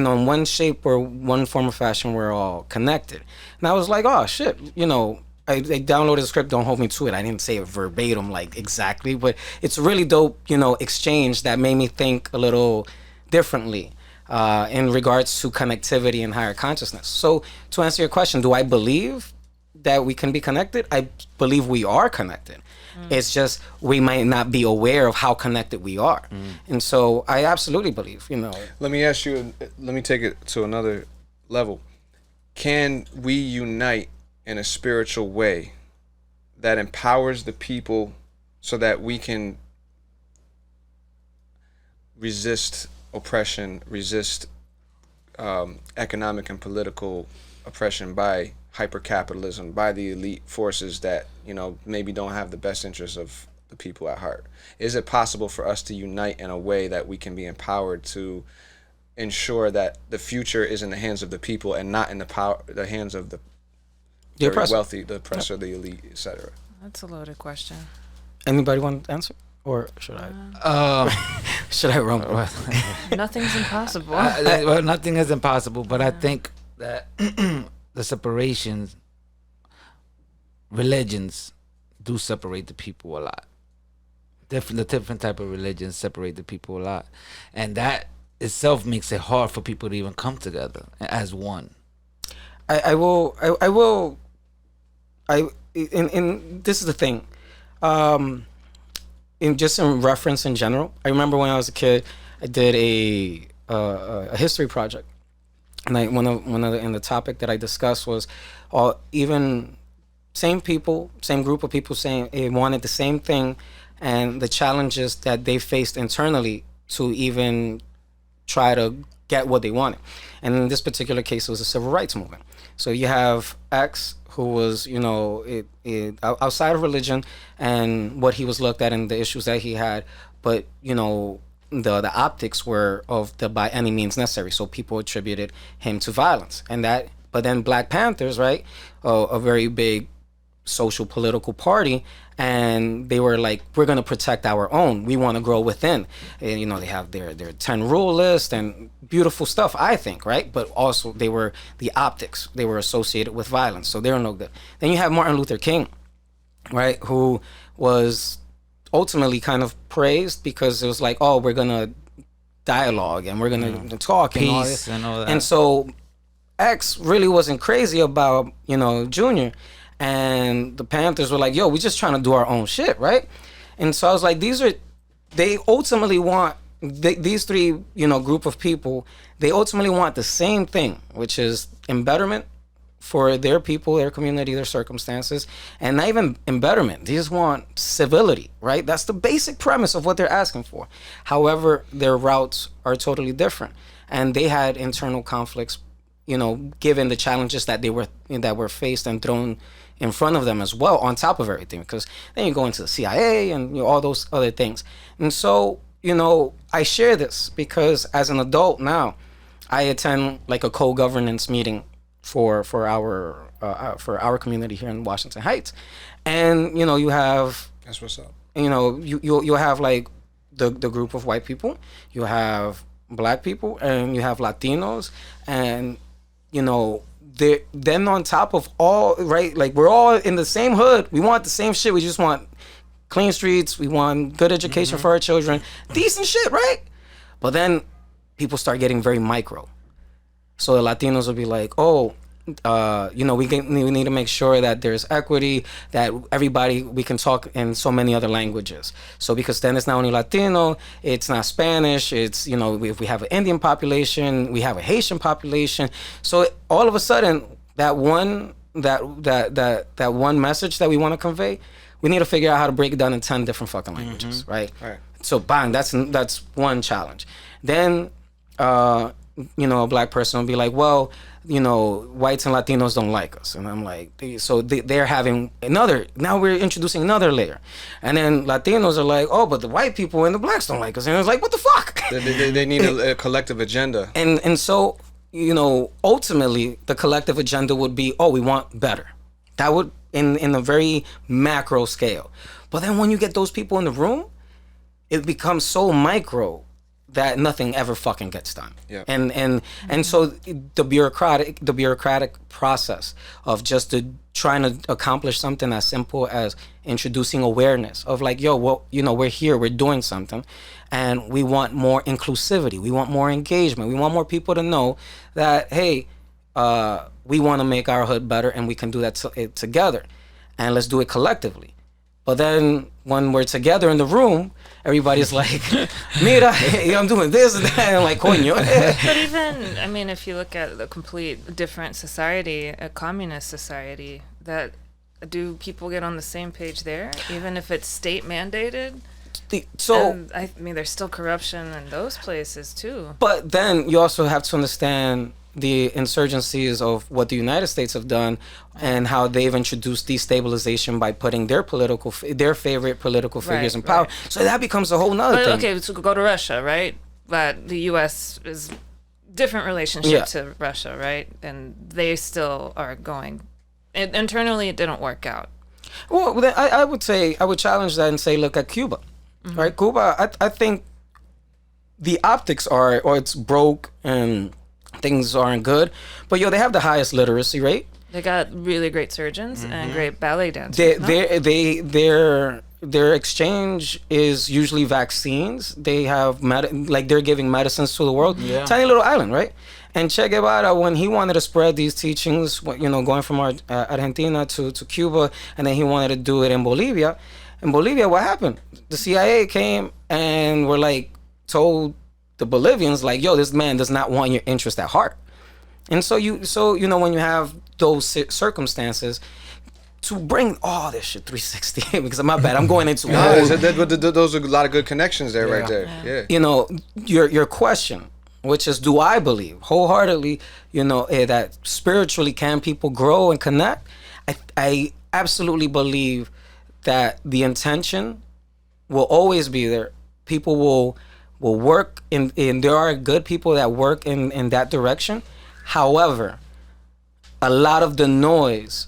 on one shape or one form of fashion, we're all connected. And I was like, oh shit, you know, I downloaded the script, don't hold me to it. I didn't say it verbatim, like exactly, but it's a really dope, you know, exchange that made me think a little differently in regards to connectivity and higher consciousness. So to answer your question, do I believe that we can be connected? I believe we are connected. It's just we might not be aware of how connected we are. And so I absolutely believe, you know. Let me ask you, let me take it to another level. Can we unite in a spiritual way that empowers the people so that we can resist oppression, resist economic and political oppression by hyper-capitalism, by the elite forces that, you know, maybe don't have the best interests of the people at heart? Is it possible for us to unite in a way that we can be empowered to ensure that the future is in the hands of the people and not in the hands of the very wealthy, the oppressor, the elite, etc.? That's a loaded question. Anybody want to answer? Or should I? Should I rumble? Nothing's impossible. Well, nothing is impossible, but I think that the separations, religions do separate the people a lot. The different type of religions separate the people a lot. And that itself makes it hard for people to even come together as one. And this is the thing. In reference in general, I remember when I was a kid, I did a history project, and the topic that I discussed was even same people, same group of people saying they wanted the same thing, and the challenges that they faced internally to even try to get what they wanted. And in this particular case, it was the civil rights movement. So you have X, who was, you know, outside of religion and what he was looked at and the issues that he had, but, you know, the optics were of the by any means necessary. So people attributed him to violence. But then Black Panthers, right, a very big social political party, and they were like, we're going to protect our own. We want to grow within. And, you know, they have their 10 rule list and beautiful stuff, I think, right? But also they were the optics. They were associated with violence. So they were no good. Then you have Martin Luther King, right, who was ultimately kind of praised because it was like, oh, we're going to dialogue and we're going to talk and all this. And all that. And so X really wasn't crazy about, you know, Junior. And the Panthers were like, yo, we're just trying to do our own shit, right? And so I was like, they ultimately want, these three, you know, group of people, they ultimately want the same thing, which is embetterment for their people, their community, their circumstances, and not even embetterment. They just want civility, right? That's the basic premise of what they're asking for. However, their routes are totally different. And they had internal conflicts, you know, given the challenges that were faced and thrown in front of them as well, on top of everything, because then you go into the CIA and, you know, all those other things. And so, you know, I share this because as an adult now, I attend like a co-governance meeting for our community here in Washington Heights, and you know, you have, that's what's up. You know, you'll have like the group of white people, you have Black people, and you have Latinos, and you know, then on top of all, right, like we're all in the same hood. We want the same shit. We just want clean streets. We want good education for our children. Decent shit, right? But then people start getting very micro. So the Latinos will be like, oh, you know, we need to make sure that there's equity, that everybody, we can talk in so many other languages. So because then it's not only Latino, it's not Spanish, it's, you know, if we have an Indian population, we have a Haitian population. So all of a sudden, that one message that we want to convey, we need to figure out how to break it down in 10 different fucking languages, right? So bang, that's one challenge. Then, you know, a Black person will be like, well, you know, whites and Latinos don't like us. And I'm like, so they're having now we're introducing another layer. And then Latinos are like, oh, but the white people and the Blacks don't like us. And it's like, what the fuck? They need a collective agenda. And so ultimately the collective agenda would be, oh, we want better. That would in a very macro scale. But then when you get those people in the room, it becomes so micro that nothing ever fucking gets done. Yeah. And so the bureaucratic process of just trying to accomplish something as simple as introducing awareness of like, yo, well, we're here, we're doing something, and we want more inclusivity, we want more engagement, we want more people to know that, hey, we want to make our hood better, and we can do that together, and let's do it collectively. But then when we're together in the room, everybody's like, mira, I'm doing this and that, and like, coño. But even, I mean, if you look at the complete different society, a communist society, do people get on the same page there, even if it's state mandated? And I mean, there's still corruption in those places too. But then you also have to understand the insurgencies of what the United States have done and how they've introduced destabilization by putting their favorite political figures in power. Right. So that becomes a whole nother thing. Okay, so go to Russia, right? But the U.S. is different relationship to Russia, right? And they still are going. Internally, it didn't work out. Well, then I would challenge that and say, look at Cuba, right? Cuba, I think the optics are, or it's broke and things aren't good, but they have the highest literacy rate. They got really great surgeons and great ballet dancers. Their exchange is usually vaccines. They have they're giving medicines to the world. Yeah. Tiny little island, right? And Che Guevara, when he wanted to spread these teachings, going from Argentina to Cuba, and then he wanted to do it in Bolivia. In Bolivia, what happened? The CIA came and told the Bolivians, like, yo, this man does not want your interest at heart. And so when you have those circumstances, to bring all this shit 360, because my bad, I'm going into those are a lot of good connections there, right there. Yeah. Your question, which is, do I believe wholeheartedly, that spiritually can people grow and connect? I absolutely believe that the intention will always be there. People will work in there are good people that work in that direction. However, a lot of the noise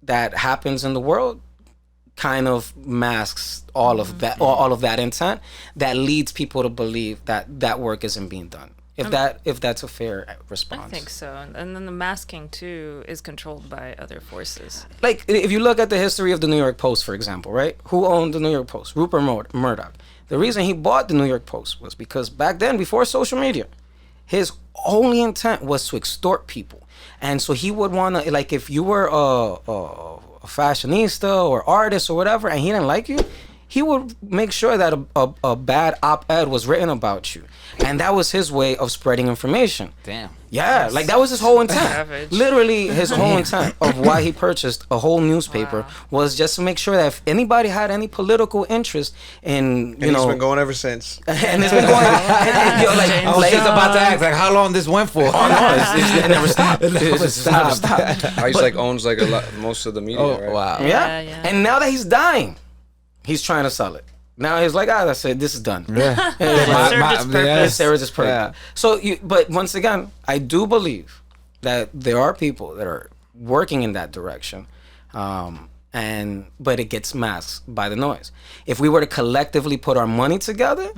that happens in the world kind of masks all of that intent that leads people to believe that work isn't being done. If that's a fair response. I think so. And then the masking too is controlled by other forces. Like if you look at the history of the New York Post, for example, right? Who owned the New York Post? Rupert Murdoch. The reason he bought the New York Post was because back then, before social media, his only intent was to extort people. And so he would want to, like, if you were a fashionista or artist or whatever, and he didn't like you, he would make sure that a bad op-ed was written about you. And that was his way of spreading information. Damn. Yeah, like that was his whole intent. Savage. Literally his whole intent of why he purchased a whole newspaper was just to make sure that if anybody had any political interest in, and it's been going ever since. And it's been going. I was just about to ask, how long this went for? Oh no, it never stopped. It never stopped. Ice owns a lot, most of the media. Right? Wow. Yeah. And now that he's dying, he's trying to sell it. Now he's like, that's it. This is done. Yeah. It served its purpose. Yeah. So, but once again, I do believe that there are people that are working in that direction, but it gets masked by the noise. If we were to collectively put our money together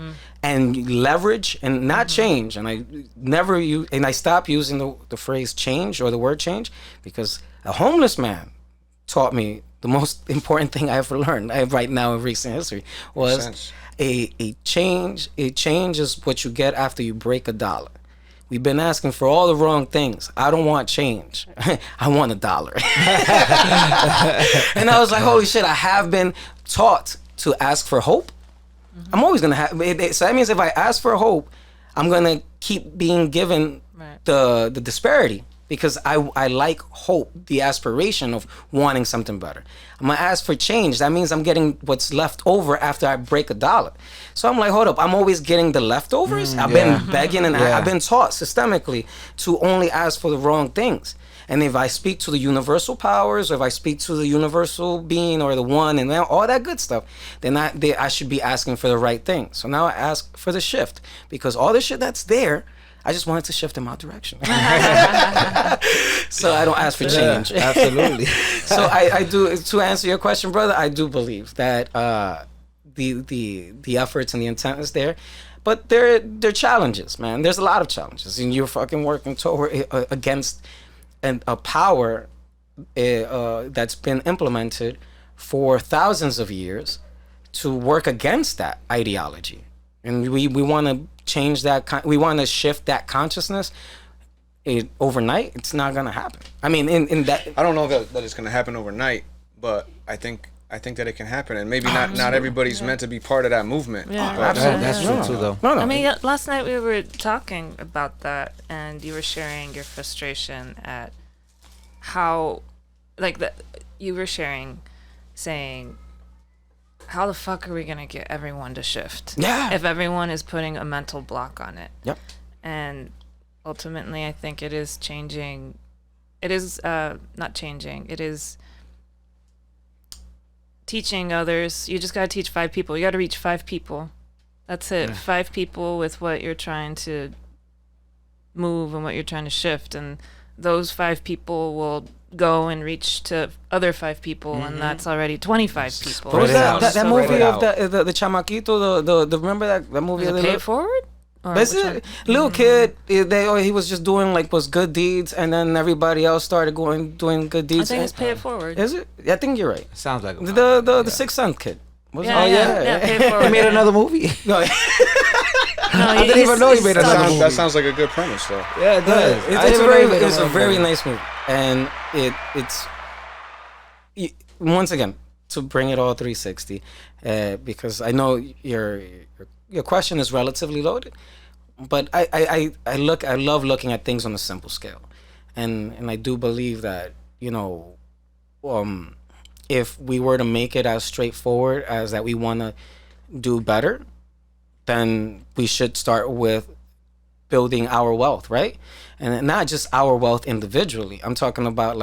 and leverage and not change, and I stop using the phrase change or the word change, because a homeless man taught me the most important thing I ever learned right now in recent history was a change. A change is what you get after you break $1. We've been asking for all the wrong things. I don't want change. I want $1. And I was like, holy shit, I have been taught to ask for hope. I'm always going to have it. So that means if I ask for hope, I'm going to keep being given the disparity. Because I like hope, the aspiration of wanting something better. I'm gonna ask for change. That means I'm getting what's left over after I break $1. So I'm like, hold up, I'm always getting the leftovers? I've been begging and I've been taught systemically to only ask for the wrong things. And if I speak to the universal powers, or if I speak to the universal being or the one and all that good stuff, then I should be asking for the right thing. So now I ask for the shift, because all the shit that's there, I just wanted to shift in my direction. So I don't ask for change. Absolutely. So I do, to answer your question, brother, I do believe that the efforts and the intent is there. But there are challenges, man. There's a lot of challenges. And you're fucking working toward against a power that's been implemented for thousands of years to work against that ideology. And we want to change that. We want to shift that consciousness. Overnight, it's not gonna happen. I mean, in that, I don't know that it's gonna happen overnight, but I think that it can happen, and maybe not everybody's meant to be part of that movement. Yeah, but That's true too, though. no. I mean, last night we were talking about that, and you were sharing your frustration at how, like, you were saying, how the fuck are we gonna get everyone to shift? Yeah. If everyone is putting a mental block on it. Yep. And ultimately, I think it is changing. It is not changing. It is teaching others. You just got to teach 5 people. You got to reach 5 people. That's it. 5 people with what you're trying to move and what you're trying to shift. And those 5 people will go and reach to other 5 people, and that's already 25 people. What was that movie it of the chamaquito? The remember that movie? Is of it the Pay It Forward? Or But which one? little kid, he was just doing was good deeds, and then everybody else started doing good I deeds. think it's Pay It Forward. Is it? I think you're right. Sounds like The Sixth Sense kid. Was Yeah, Pay It Forward. He made another movie. No, I didn't even know he made another movie. that sounds like a good premise, though. Yeah, it does. it's a very nice movie, and it's once again to bring it all 360, because I know your question is relatively loaded, but I love looking at things on a simple scale, and I do believe that if we were to make it as straightforward as that we want to do better, then we should start with building our wealth, right? And not just our wealth individually. I'm talking about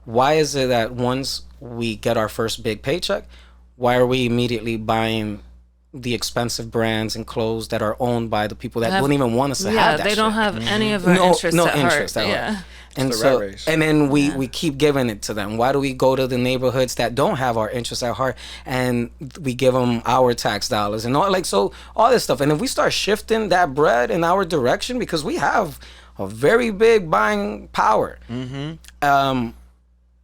why is it that once we get our first big paycheck, why are we immediately buying the expensive brands and clothes that are owned by the people that wouldn't even want us to have that they don't shit? have any of our interests at interest heart. at Yeah. heart. And the so, rat race. and then we keep giving it to them. Why do we go to the neighborhoods that don't have our interests at heart, and we give them our tax dollars and all all this stuff? And if we start shifting that bread in our direction, because we have a very big buying power,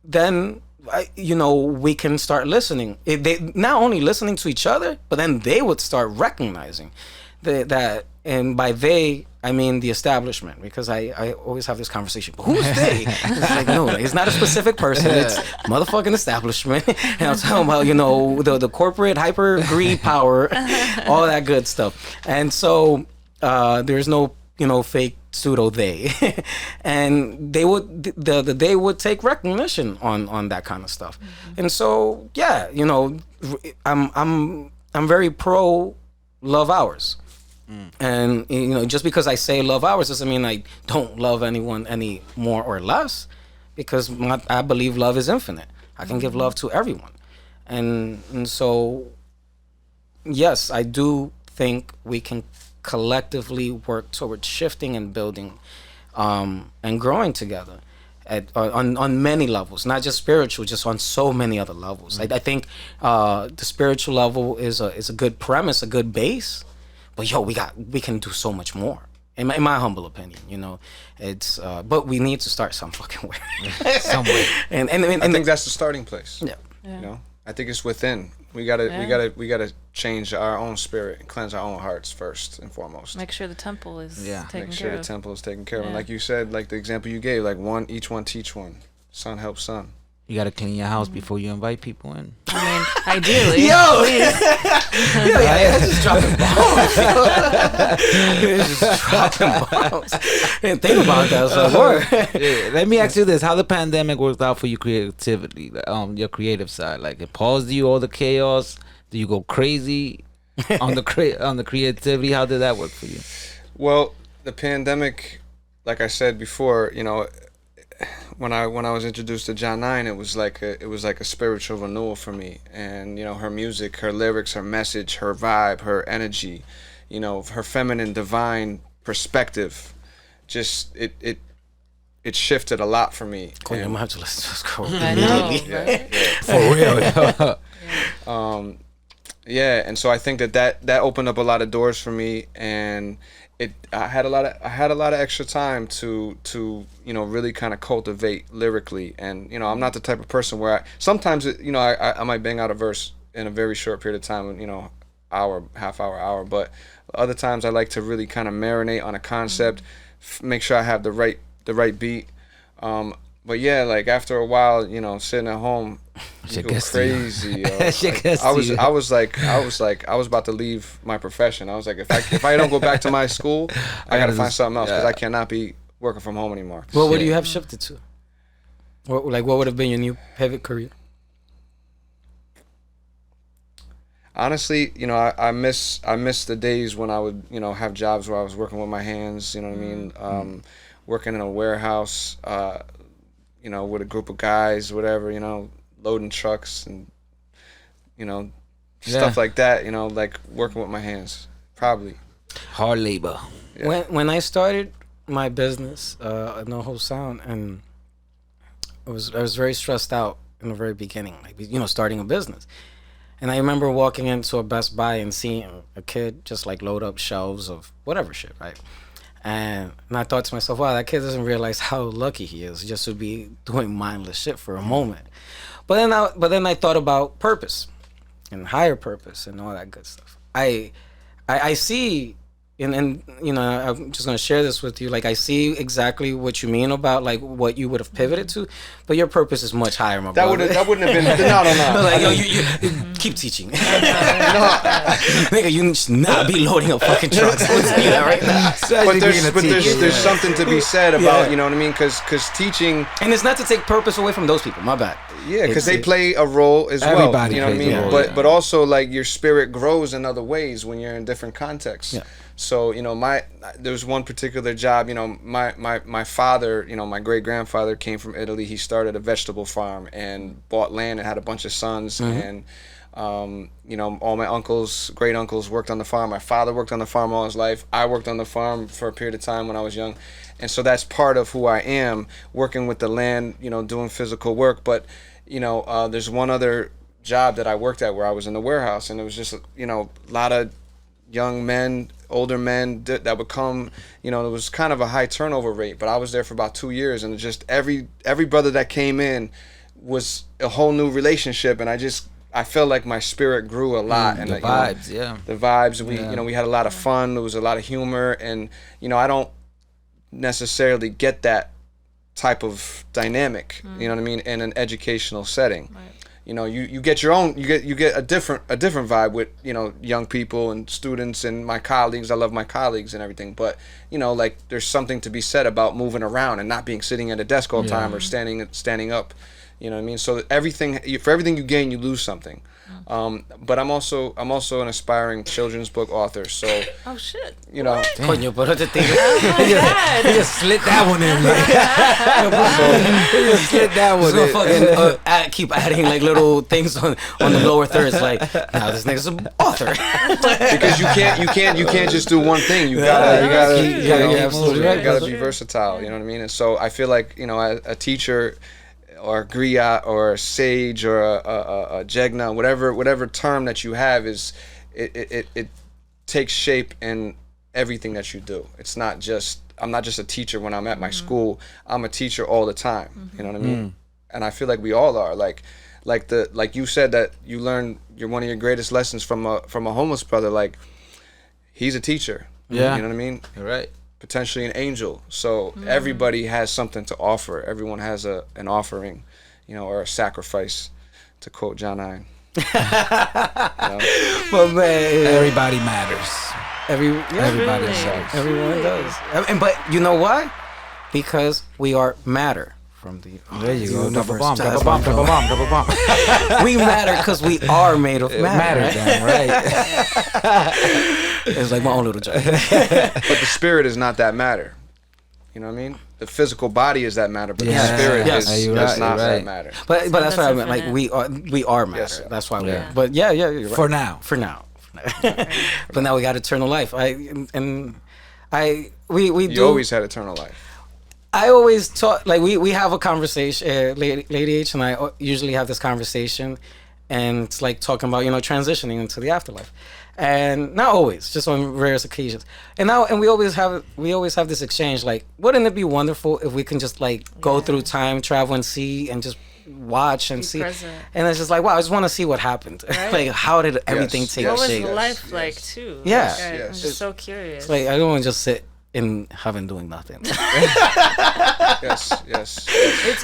then we can start listening. They not only listening to each other, but then they would start recognizing that, and by they I mean the establishment, because I always have this conversation. But who's they? It's no, it's not a specific person. It's motherfucking establishment. And I'm talking about the corporate hyper greed power, all that good stuff. And so there's no fake pseudo they, and they would take recognition on that kind of stuff. And so I'm very pro love ours. And just because I say love ours doesn't mean I don't love anyone any more or less, because I believe love is infinite. I can give love to everyone, and so yes, I do think we can collectively work towards shifting and building and growing together on many levels, not just spiritual, just on so many other levels. I think the spiritual level is a good premise, a good base. But we can do so much more. In my humble opinion, it's but we need to start some fucking way. Somewhere. and I think that's the starting place. Yeah. I think it's within. We gotta change our own spirit and cleanse our own hearts first and foremost. Make sure the temple is taken Make sure care the of. temple is taken care of. And Yeah. like you said, like the example you gave, each one teach one. Son helps son. You gotta clean your house before you invite people in. I mean, ideally. Just dropping bombs. Just dropping bombs. Didn't think about that. So Let me ask you this: how the pandemic worked out for you creativity, your creative side? Like, it paused you all the chaos? Do you go crazy on the creativity? How did that work for you? Well, the pandemic, like I said before, when I was introduced to John 9, it was like a spiritual renewal for me. And her music, her lyrics, her message, her vibe, her energy, her feminine divine perspective, just it shifted a lot for me. Coño, I'm And, gonna have to listen to this quote. I know, right? For real. yeah, and so I think that opened up a lot of doors for me, and I had a lot of extra time to really kind of cultivate lyrically. And I'm not the type of person where sometimes I might bang out a verse in a very short period of time, hour, half hour, but other times I like to really kind of marinate on a concept, make sure I have the right beat. But yeah, like after a while, sitting at home, you go crazy. Yo. I was about to leave my profession. I was like, if I don't go back to my school, I gotta find something else, because I cannot be working from home anymore. Well, what do you have shifted to? What would have been your new pivot career? Honestly, I miss the days when I would have jobs where I was working with my hands. You know what I mean? Working in a warehouse. With a group of guys, whatever, loading trucks and, stuff like that, like working with my hands, probably. Hard labor. Yeah. When I started my business, No Whole Sound, and I was very stressed out in the very beginning, like, starting a business. And I remember walking into a Best Buy and seeing a kid just like load up shelves of whatever shit, right? And I thought to myself, wow, that kid doesn't realize how lucky he is just to be doing mindless shit for a moment. But then I thought about purpose and higher purpose and all that good stuff. I see, and I'm just gonna share this with you. Like, I see exactly what you mean about like what you would have pivoted to, but your purpose is much higher, my brother. That wouldn't have been no. Like, yo, you keep teaching. Nigga, you should not be loading up fucking trucks. I'm telling you that right now. But there's something to be said about, you know what I mean? Because teaching, and it's not to take purpose away from those people. My bad. Yeah, because they play a role as well. Everybody You know what I plays mean? a role, But also, like, your spirit grows in other ways when you're in different contexts. Yeah. So there was one particular job. My father, my great grandfather came from Italy. He started a vegetable farm and bought land and had a bunch of sons. And all my uncles, great uncles worked on the farm. My father worked on the farm all his life. I worked on the farm for a period of time when I was young. And so that's part of who I am, working with the land, doing physical work. But, there's one other job that I worked at where I was in the warehouse, and it was just, a lot of young men, older men that would come, it was kind of a high turnover rate, but I was there for about 2 years, and just every brother that came in was a whole new relationship, and I felt like my spirit grew a lot. And the vibes, the vibes, we had a lot of fun. There was a lot of humor, and I don't necessarily get that type of dynamic, you know what I mean, in an educational setting. Right. You get your own, you get a different vibe with young people and students and my colleagues. I love my colleagues and everything, but like, there's something to be said about moving around and not being sitting at a desk all the time or standing up. You know what I mean? So for everything you gain, you lose something. But I'm also an aspiring children's book author. So oh shit, Coño, pero te he just slid that one in. He just slid that one in. Fucking keep adding like little things on the lower thirds. Like, now this nigga's an author. Because you can't just do one thing. You gotta be versatile. You know what I mean? And so I feel like a teacher, or a griot, or a sage, or a jegna, whatever term that you have, is it takes shape in everything that you do. It's not just, I'm not just a teacher when I'm at my school. I'm a teacher all the time. You know what I mean? And I feel like we all are. Like you said that you learned one of your greatest lessons from a homeless brother. Like, he's a teacher. Yeah. You know what I mean? You're right. Potentially an angel. So everybody has something to offer. Everyone has an offering, or a sacrifice, to quote John 9. Well, man, everybody matters. Everybody matters. Everyone does. But you know why? Because we are matter. From the there you go. Double bomb. We matter because we are made of matter. Right? It's like my own little joke. But the spirit is not that matter. You know what I mean? The physical body is that matter, but the spirit is not that matter. But that's what I meant. Like, we are matter. Yes, that's why we are. But you're right. For now. But now we got eternal life. I We You do. always had eternal life. I always talk like we have a conversation. Lady H and I usually have this conversation, and it's like talking about transitioning into the afterlife, and not always, just on rare occasions. And we always have this exchange. Like, wouldn't it be wonderful if we can just like go through time, travel, and see, and just watch and see, present. and it's just like, wow, I just want to see what happened. Right. Like, how did everything Yes, take What was shape? life like too? Yeah. Like, I'm Yes. just so curious. It's like I don't want to just sit in heaven doing nothing. Yes.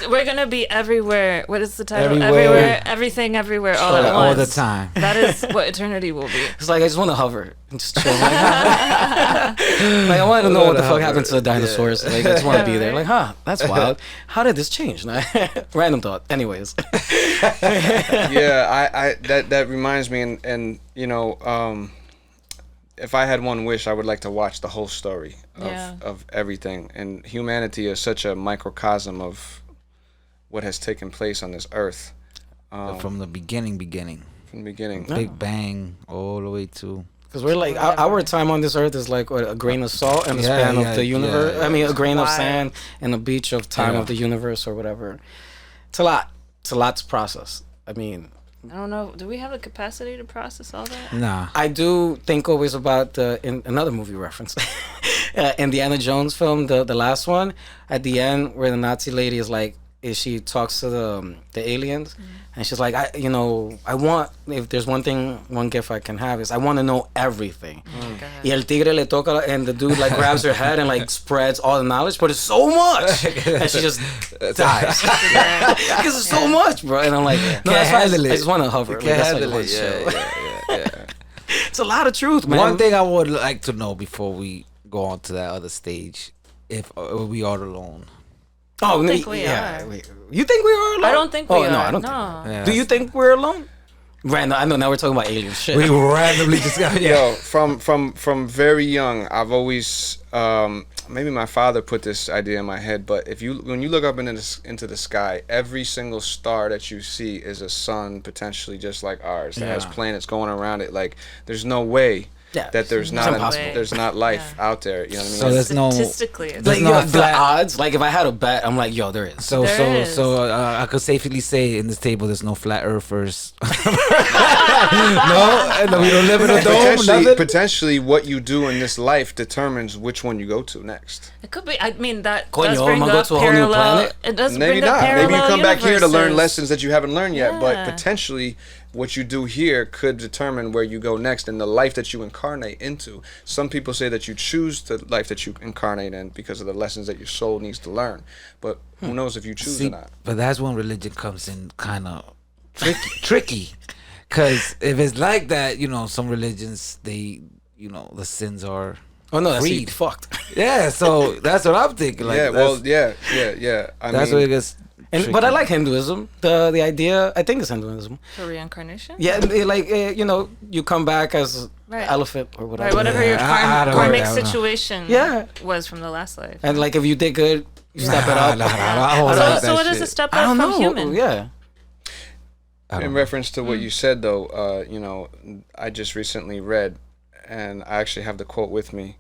We're gonna be everywhere. What is the title? Everywhere. Everything, everywhere, all at all once. the time. That is what eternity will be. It's like I just want to hover and just chill. Like, I want to know what the fuck happened to the dinosaurs. Like, I just want to be there. Like, that's wild. How did this change? Random thought. Anyways. Yeah, I that reminds me, and if I had one wish, I would like to watch the whole story of everything. And humanity is such a microcosm of what has taken place on this earth. From the beginning. From the beginning. Big Bang all the way to. Because we're like, our time on this earth is like a grain of salt in the span of the universe. yeah. I mean, a grain of Wild. sand in a beach of time of the universe or whatever. It's a lot. It's a lot to process. I mean, I don't know. Do we have the capacity to process all that? Nah. I do think always about in another movie reference, Indiana Jones film, the last one, at the end where the Nazi lady is like, she talks to the aliens, and she's like, I want, if there's one gift I can have is I want to know everything. Y el tigre le toca, and the dude like grabs her head and like spreads all the knowledge, but it's so much, and she just dies because it's so much, bro. And I'm like, no, that's why I just want to hover. Like, that's why I want to chill. Yeah. It's a lot of truth, man. One thing I would like to know before we go on to that other stage, if we are alone. Oh, think we are. Wait. You think we are alone? I don't think we are. No, I don't No. think. Yeah. Do you think we're alone? Random. I know now we're talking about alien shit. We randomly just got Yo, from very young, I've always maybe my father put this idea in my head, but when you look up into the sky, every single star that you see is a sun potentially just like ours that has planets going around it. Like, there's no way that there's not impossible. there's not life out there. You know what I mean? So there's no. Statistically, it's like, no yo, the flat- odds. Like, if I had a bet, I'm like, yo, there is. So There is. I could safely say in this table there's no flat earthers. No, we don't live in a dome. Nothing. Potentially, what you do in this life determines which one you go to next. It could be. I mean, that Coño, does bring I'm gonna go up to a whole new parallel. planet? It does Maybe bring up not. Maybe you parallel come back here to learn universes. lessons that you haven't learned yet. But Yeah. potentially, what you do here could determine where you go next and the life that you incarnate into. Some people say that you choose the life that you incarnate in because of the lessons that your soul needs to learn. But who knows if you choose or not? But that's when religion comes in kind of tricky. Because if it's like that, some religions, they, the sins are Oh no, that's freed. fucked. Yeah, so that's what I'm thinking. Like, yeah, that's, I that's mean, what it gets. But I like Hinduism. The idea, I think it's Hinduism. For reincarnation. Yeah, you come back as Right. elephant or whatever. Right. Whatever your I don't know. karmic I don't know. situation Yeah. was from the last life. And like if you did good, you step it up. I don't like So that what is shit. a step I up don't from know. human? Yeah. in reference to what you said, though, I just recently read, and I actually have the quote with me,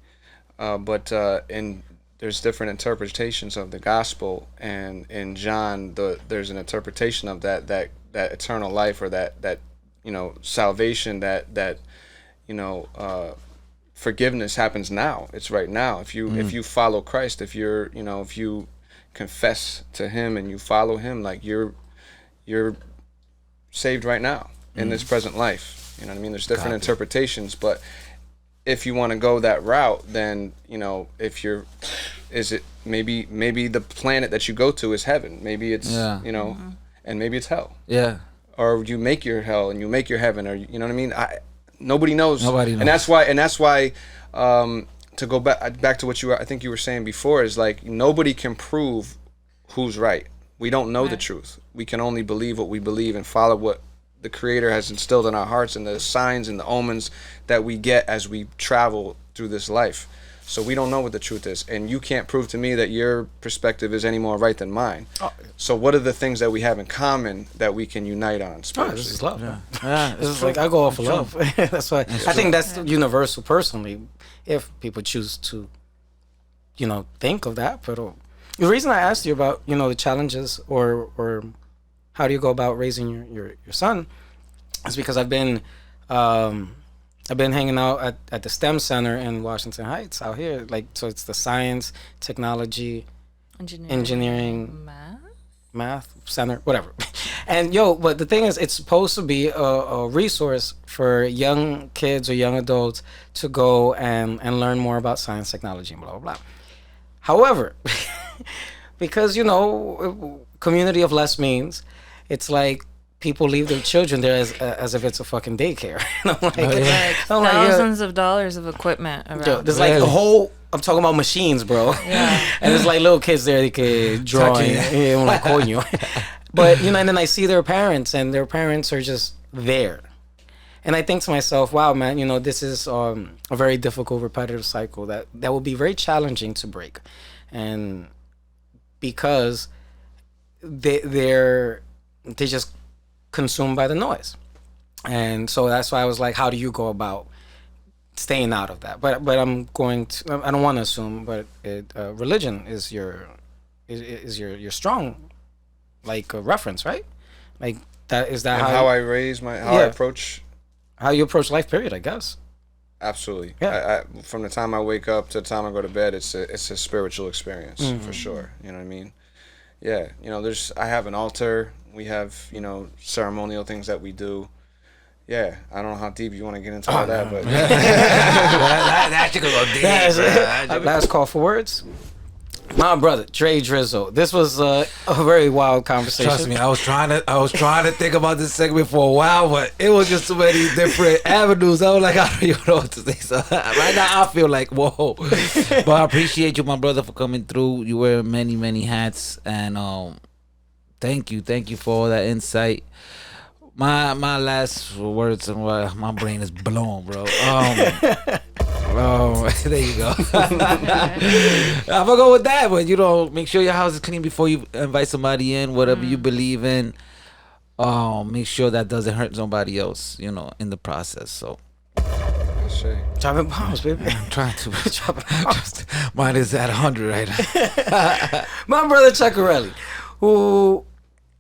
there's different interpretations of the gospel, and in John, there's an interpretation of that eternal life, or that salvation, that forgiveness happens now. It's right now. If you follow Christ, if you confess to Him and you follow Him, like you're saved right now in this present life. You know what I mean? There's different interpretations, but if you want to go that route, then maybe the planet that you go to is heaven. Maybe it's and maybe it's hell. Yeah. Or you make your hell and you make your heaven, or you know what I mean? Nobody knows. Nobody knows. And that's why to go back to what I think you were saying before, is like nobody can prove who's right. We don't know the truth. We can only believe what we believe and follow what the Creator has instilled in our hearts, and the signs and the omens that we get as we travel through this life. So we don't know what the truth is, and you can't prove to me that your perspective is any more right than mine. So what are the things that we have in common that we can unite on spiritually? This is love. man. Yeah, This is like I go off of love. That's why I think that's universal. Personally, if people choose to think of that. But the reason I asked you about, the challenges or how do you go about raising your son is because I've been hanging out at the STEM Center in Washington Heights out here. So it's the science, technology, engineering, math center, whatever. And but the thing is, it's supposed to be a resource for young kids or young adults to go and learn more about science, technology, and blah, blah, blah. However, because, community of less means, it's like people leave their children there as if it's a fucking daycare. And I'm like, thousands of dollars of equipment around. There's like a whole, I'm talking about machines, bro. Yeah. And there's like little kids there, they could draw and like coño. But, and then I see their parents, and their parents are just there. And I think to myself, wow, man, this is a very difficult, repetitive cycle that will be very challenging to break. And because they're just consumed by the noise. And so that's why I was like, how do you go about staying out of that? But I'm going to, I don't want to assume, but religion is your strong, reference, right? Like that, is that and how I raise I approach, how you approach life, period, I guess. Absolutely. Yeah. I from the time I wake up to the time I go to bed, it's a spiritual experience for sure. You know what I mean? Yeah. I have an altar. We have, ceremonial things that we do. Yeah. I don't know how deep you want to get into all that, but that should go deep. Last call for words. My brother, Dre Drizzle. This was a very wild conversation. Trust me, I was trying to think about this segment for a while, but it was just so many different avenues. I was like, I don't even know what to say. So right now, I feel like, whoa. But I appreciate you, my brother, for coming through. You wear many, many hats, and thank you for all that insight. My last words, and my brain is blown, bro. Oh, there you go. I'm gonna go with that, but make sure your house is clean before you invite somebody in. Whatever you believe in, make sure that doesn't hurt somebody else, in the process. So, dropping bombs, baby. I'm trying to. Mine is at 100 right now. My brother Checkarelli, who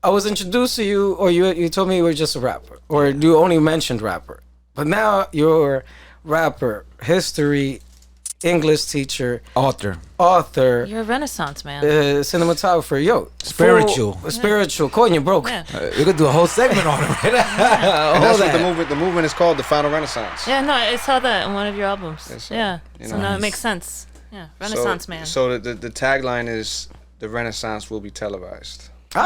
I was introduced to you, or you told me you were just a rapper, or you only mentioned rapper, but now you're rapper, history, English teacher, author. You're a Renaissance man. Cinematographer, spiritual, coño, bro. Yeah. We could do a whole segment on it right now. And that's what the movement is called, the Final Renaissance. Yeah, no, I saw that in one of your albums. Yes, yeah, so now it makes sense. Yeah, Renaissance man. So the tagline is, the Renaissance will be televised. Okay.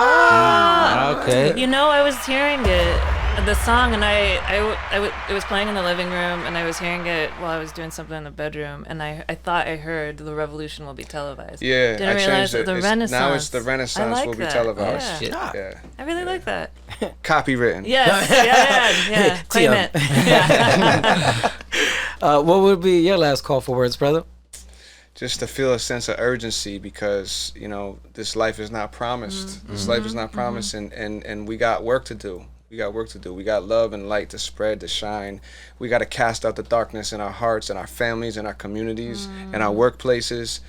I was hearing the song, and it was playing in the living room, and I was hearing it while I was doing something in the bedroom, and I thought I heard the revolution will be televised. Yeah, Didn't realize it. The Renaissance. Now it's the Renaissance will be televised. Yeah. Yeah. I really like that. Copywritten. Yes, yeah. Claim it. Yeah. What would be your last call for words, brother? Just to feel a sense of urgency, because this life is not promised. This life is not promised, and we got work to do. We got love and light to spread, to shine. We got to cast out the darkness in our hearts and our families and our communities and our workplaces,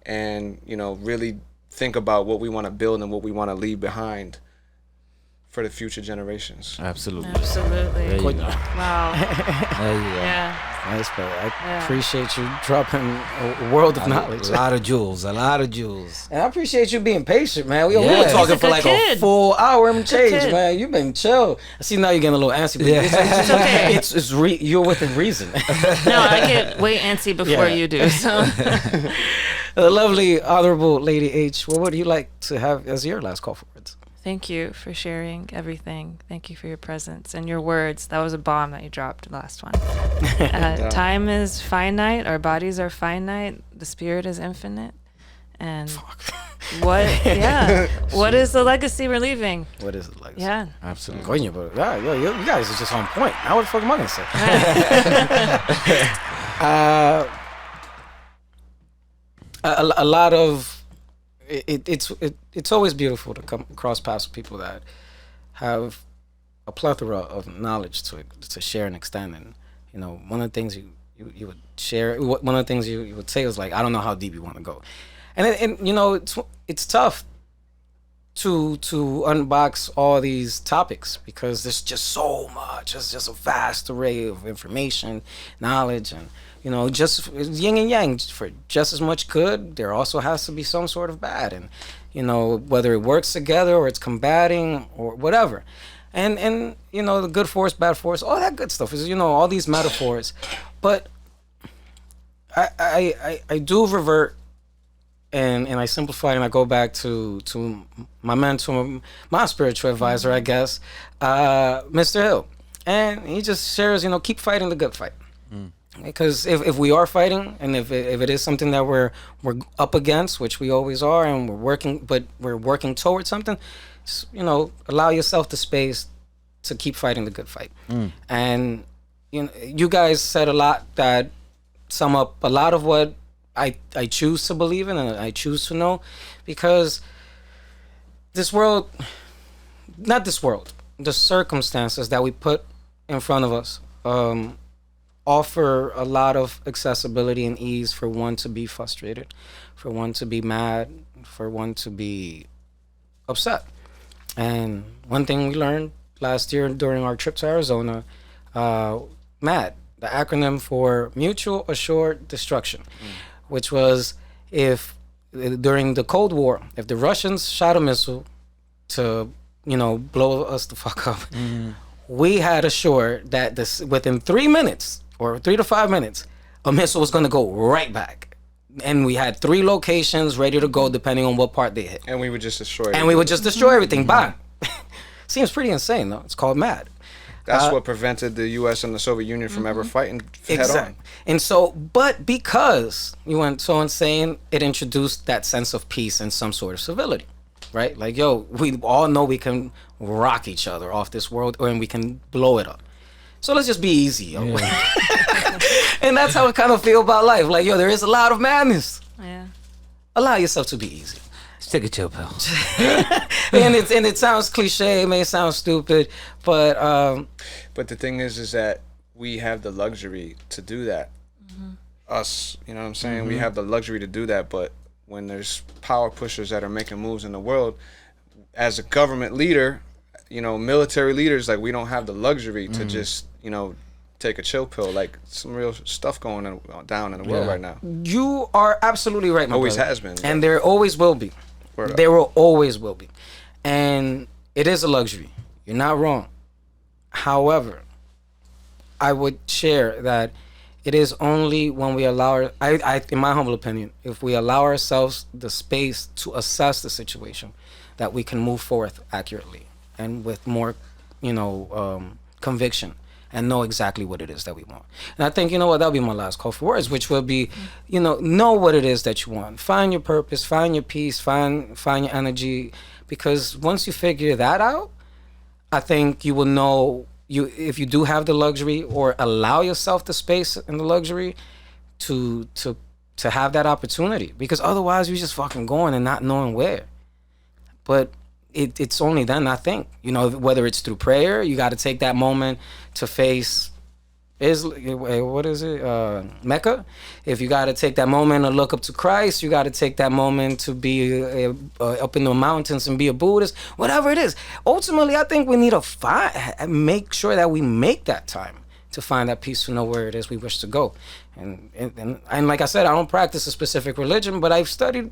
and really think about what we want to build and what we want to leave behind for the future generations. Absolutely. There you go. Wow. There you go. Yeah. Nice, brother. I appreciate you dropping a world of knowledge. A lot of jewels. And I appreciate you being patient, man. We were Yes. talking He's for a like good a kid. full hour and change, kid. man. You've been chill. I see now you're getting a little antsy, but it's okay. You're within reason. No, I get way antsy before you do. So. The lovely, honorable Lady H, what would you like to have as your last call for words? Thank you for sharing everything. Thank you for your presence and your words. That was a bomb that you dropped, the last one. Time is finite. Our bodies are finite. The spirit is infinite. And what is the legacy we're leaving? What is the legacy? Yeah. Absolutely. Coño, but you guys are just on point. Now what the fuck am I going to say? A lot of it's always beautiful to come across paths with people that have a plethora of knowledge to share and extend. And one of the things you you would share. One of the things you would say was like, I don't know how deep you want to go, and you know it's tough to unbox all these topics because there's just so much. It's just a vast array of information, knowledge, and you know, just yin and yang. For just as much good, there also has to be some sort of bad, and you know, whether it works together or it's combating or whatever. And you know, the good force, bad force, all that good stuff is, you know, all these metaphors. But I do revert and I simplify and I go back to my mentor, my spiritual advisor, I guess, Mr. Hill. And he just shares, you know, keep fighting the good fight. Because if we are fighting, and if it is something that we're up against, which we always are, and we're working towards something, you know, allow yourself the space to keep fighting the good fight. And you know, you guys said a lot that sum up a lot of what I choose to believe in and I choose to know, because this world, not this world, the circumstances that we put in front of us offer a lot of accessibility and ease for one to be frustrated, for one to be mad, for one to be upset. And one thing we learned last year during our trip to Arizona, MAD, the acronym for Mutual Assured Destruction, which was if during the Cold War, if the Russians shot a missile to, you know, blow us the fuck up, we had assured that within 3 minutes or 3 to 5 minutes, a missile was going to go right back. And we had 3 locations ready to go depending on what part they hit. And we would just destroy everything. And we would just destroy everything. Bang. Seems pretty insane, though. It's called MAD. That's what prevented the U.S. and the Soviet Union from ever fighting head on. And so, but because you went so insane, it introduced that sense of peace and some sort of civility, right? Like, yo, we all know we can rock each other off this world, and we can blow it up. So let's just be easy, yo. Yeah. And that's how I kind of feel about life. Like, yo, there is a lot of madness. Yeah. Allow yourself to be easy. Just take a chill pill. and it sounds cliche, it may sound stupid, but the thing is that we have the luxury to do that. Us, you know what I'm saying? We have the luxury to do that, but when there's power pushers that are making moves in the world, as a government leader, you know, military leaders, like, we don't have the luxury to just, you know, take a chill pill. Like, some real stuff going down in the world right now. You are absolutely right, my always brother. has been. And there always will be. There will always will be. And it is a luxury. You're not wrong. However, I would share that it is only when we allow in my humble opinion, if we allow ourselves the space to assess the situation, that we can move forth accurately and with more, you know, conviction and know exactly what it is that we want. And I think, you know what, that'll be my last call for words, which will be, you know what it is that you want. Find your purpose, find your peace, find your energy, because once you figure that out, I think you will know if you do have the luxury or allow yourself the space and the luxury to have that opportunity, because otherwise you're just fucking going and not knowing where. But it's only then, I think, you know, whether it's through prayer, you got to take that moment to face Mecca. If you got to take that moment to look up to Christ, you got to take that moment to be up in the mountains and be a Buddhist, whatever it is. Ultimately, I think we need to make sure that we make that time to find that peace, to know where it is we wish to go. And like I said, I don't practice a specific religion, but I've studied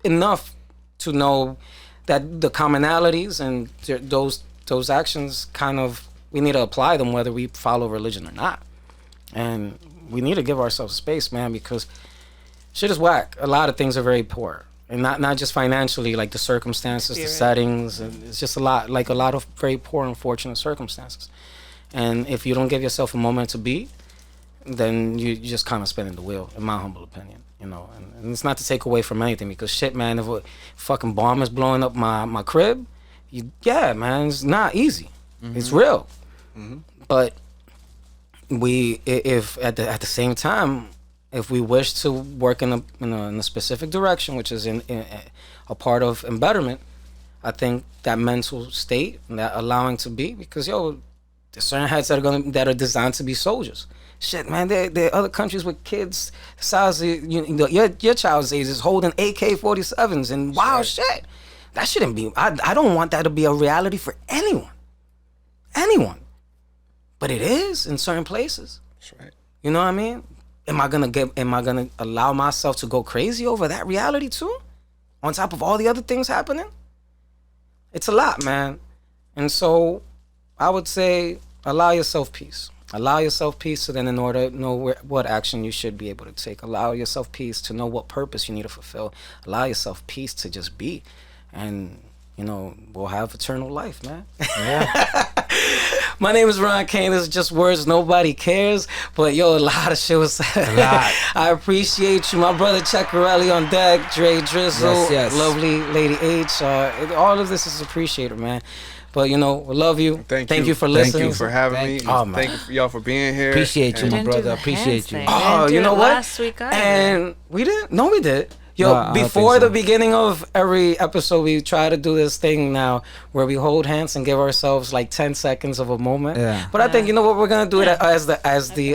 enough to know that the commonalities and those actions, kind of, we need to apply them whether we follow religion or not. And we need to give ourselves space, man, because shit is whack. A lot of things are very poor, and not just financially, like the circumstances, the settings. And it's just a lot of very poor, unfortunate circumstances. And if you don't give yourself a moment to be, then you're just kind of spinning the wheel, in my humble opinion. You know, and it's not to take away from anything, because shit, man, if a fucking bomb is blowing up my crib, man, it's not easy. It's real. But if at the same time, if we wish to work in a specific direction, which is in a part of embetterment, I think that mental state and that allowing to be, because There's certain heads that are designed to be soldiers. Shit, man, there are other countries with kids the size of your child's age is holding AK-47s and wild shit. That shouldn't be. I don't want that to be a reality for anyone. Anyone. But it is in certain places. That's right. You know what I mean? Am I gonna allow myself to go crazy over that reality too? On top of all the other things happening? It's a lot, man. And so I would say allow yourself peace. Allow yourself peace so then in order to know what action you should be able to take. Allow yourself peace to know what purpose you need to fulfill. Allow yourself peace to just be. And, we'll have eternal life, man. Yeah. My name is Ron Kane. This is just words. Nobody cares. But, a lot of shit was said. A lot. I appreciate you. My brother Checkarelli on deck. Dre Drizzle. Yes. Lovely Lady H. All of this is appreciated, man. But, we love you. Thank you for listening. Thank you for having me. Oh, man. Thank you for y'all for being here. Appreciate you, We my didn't do brother. the Appreciate you. hands thing. Oh, We didn't you do know it what? last week either. And we didn't. No, we did. No, I don't Before think so. the beginning of every episode, we try to do this thing now where we hold hands and give ourselves like 10 seconds of a moment. Yeah. But I think what we're gonna do it as the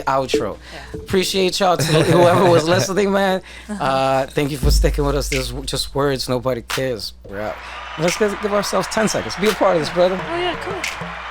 outro. Appreciate y'all to whoever was listening, man. Thank you for sticking with us. This is just words. Nobody cares. We're out. Let's give ourselves 10 seconds. Be a part of this, brother. Oh yeah, cool.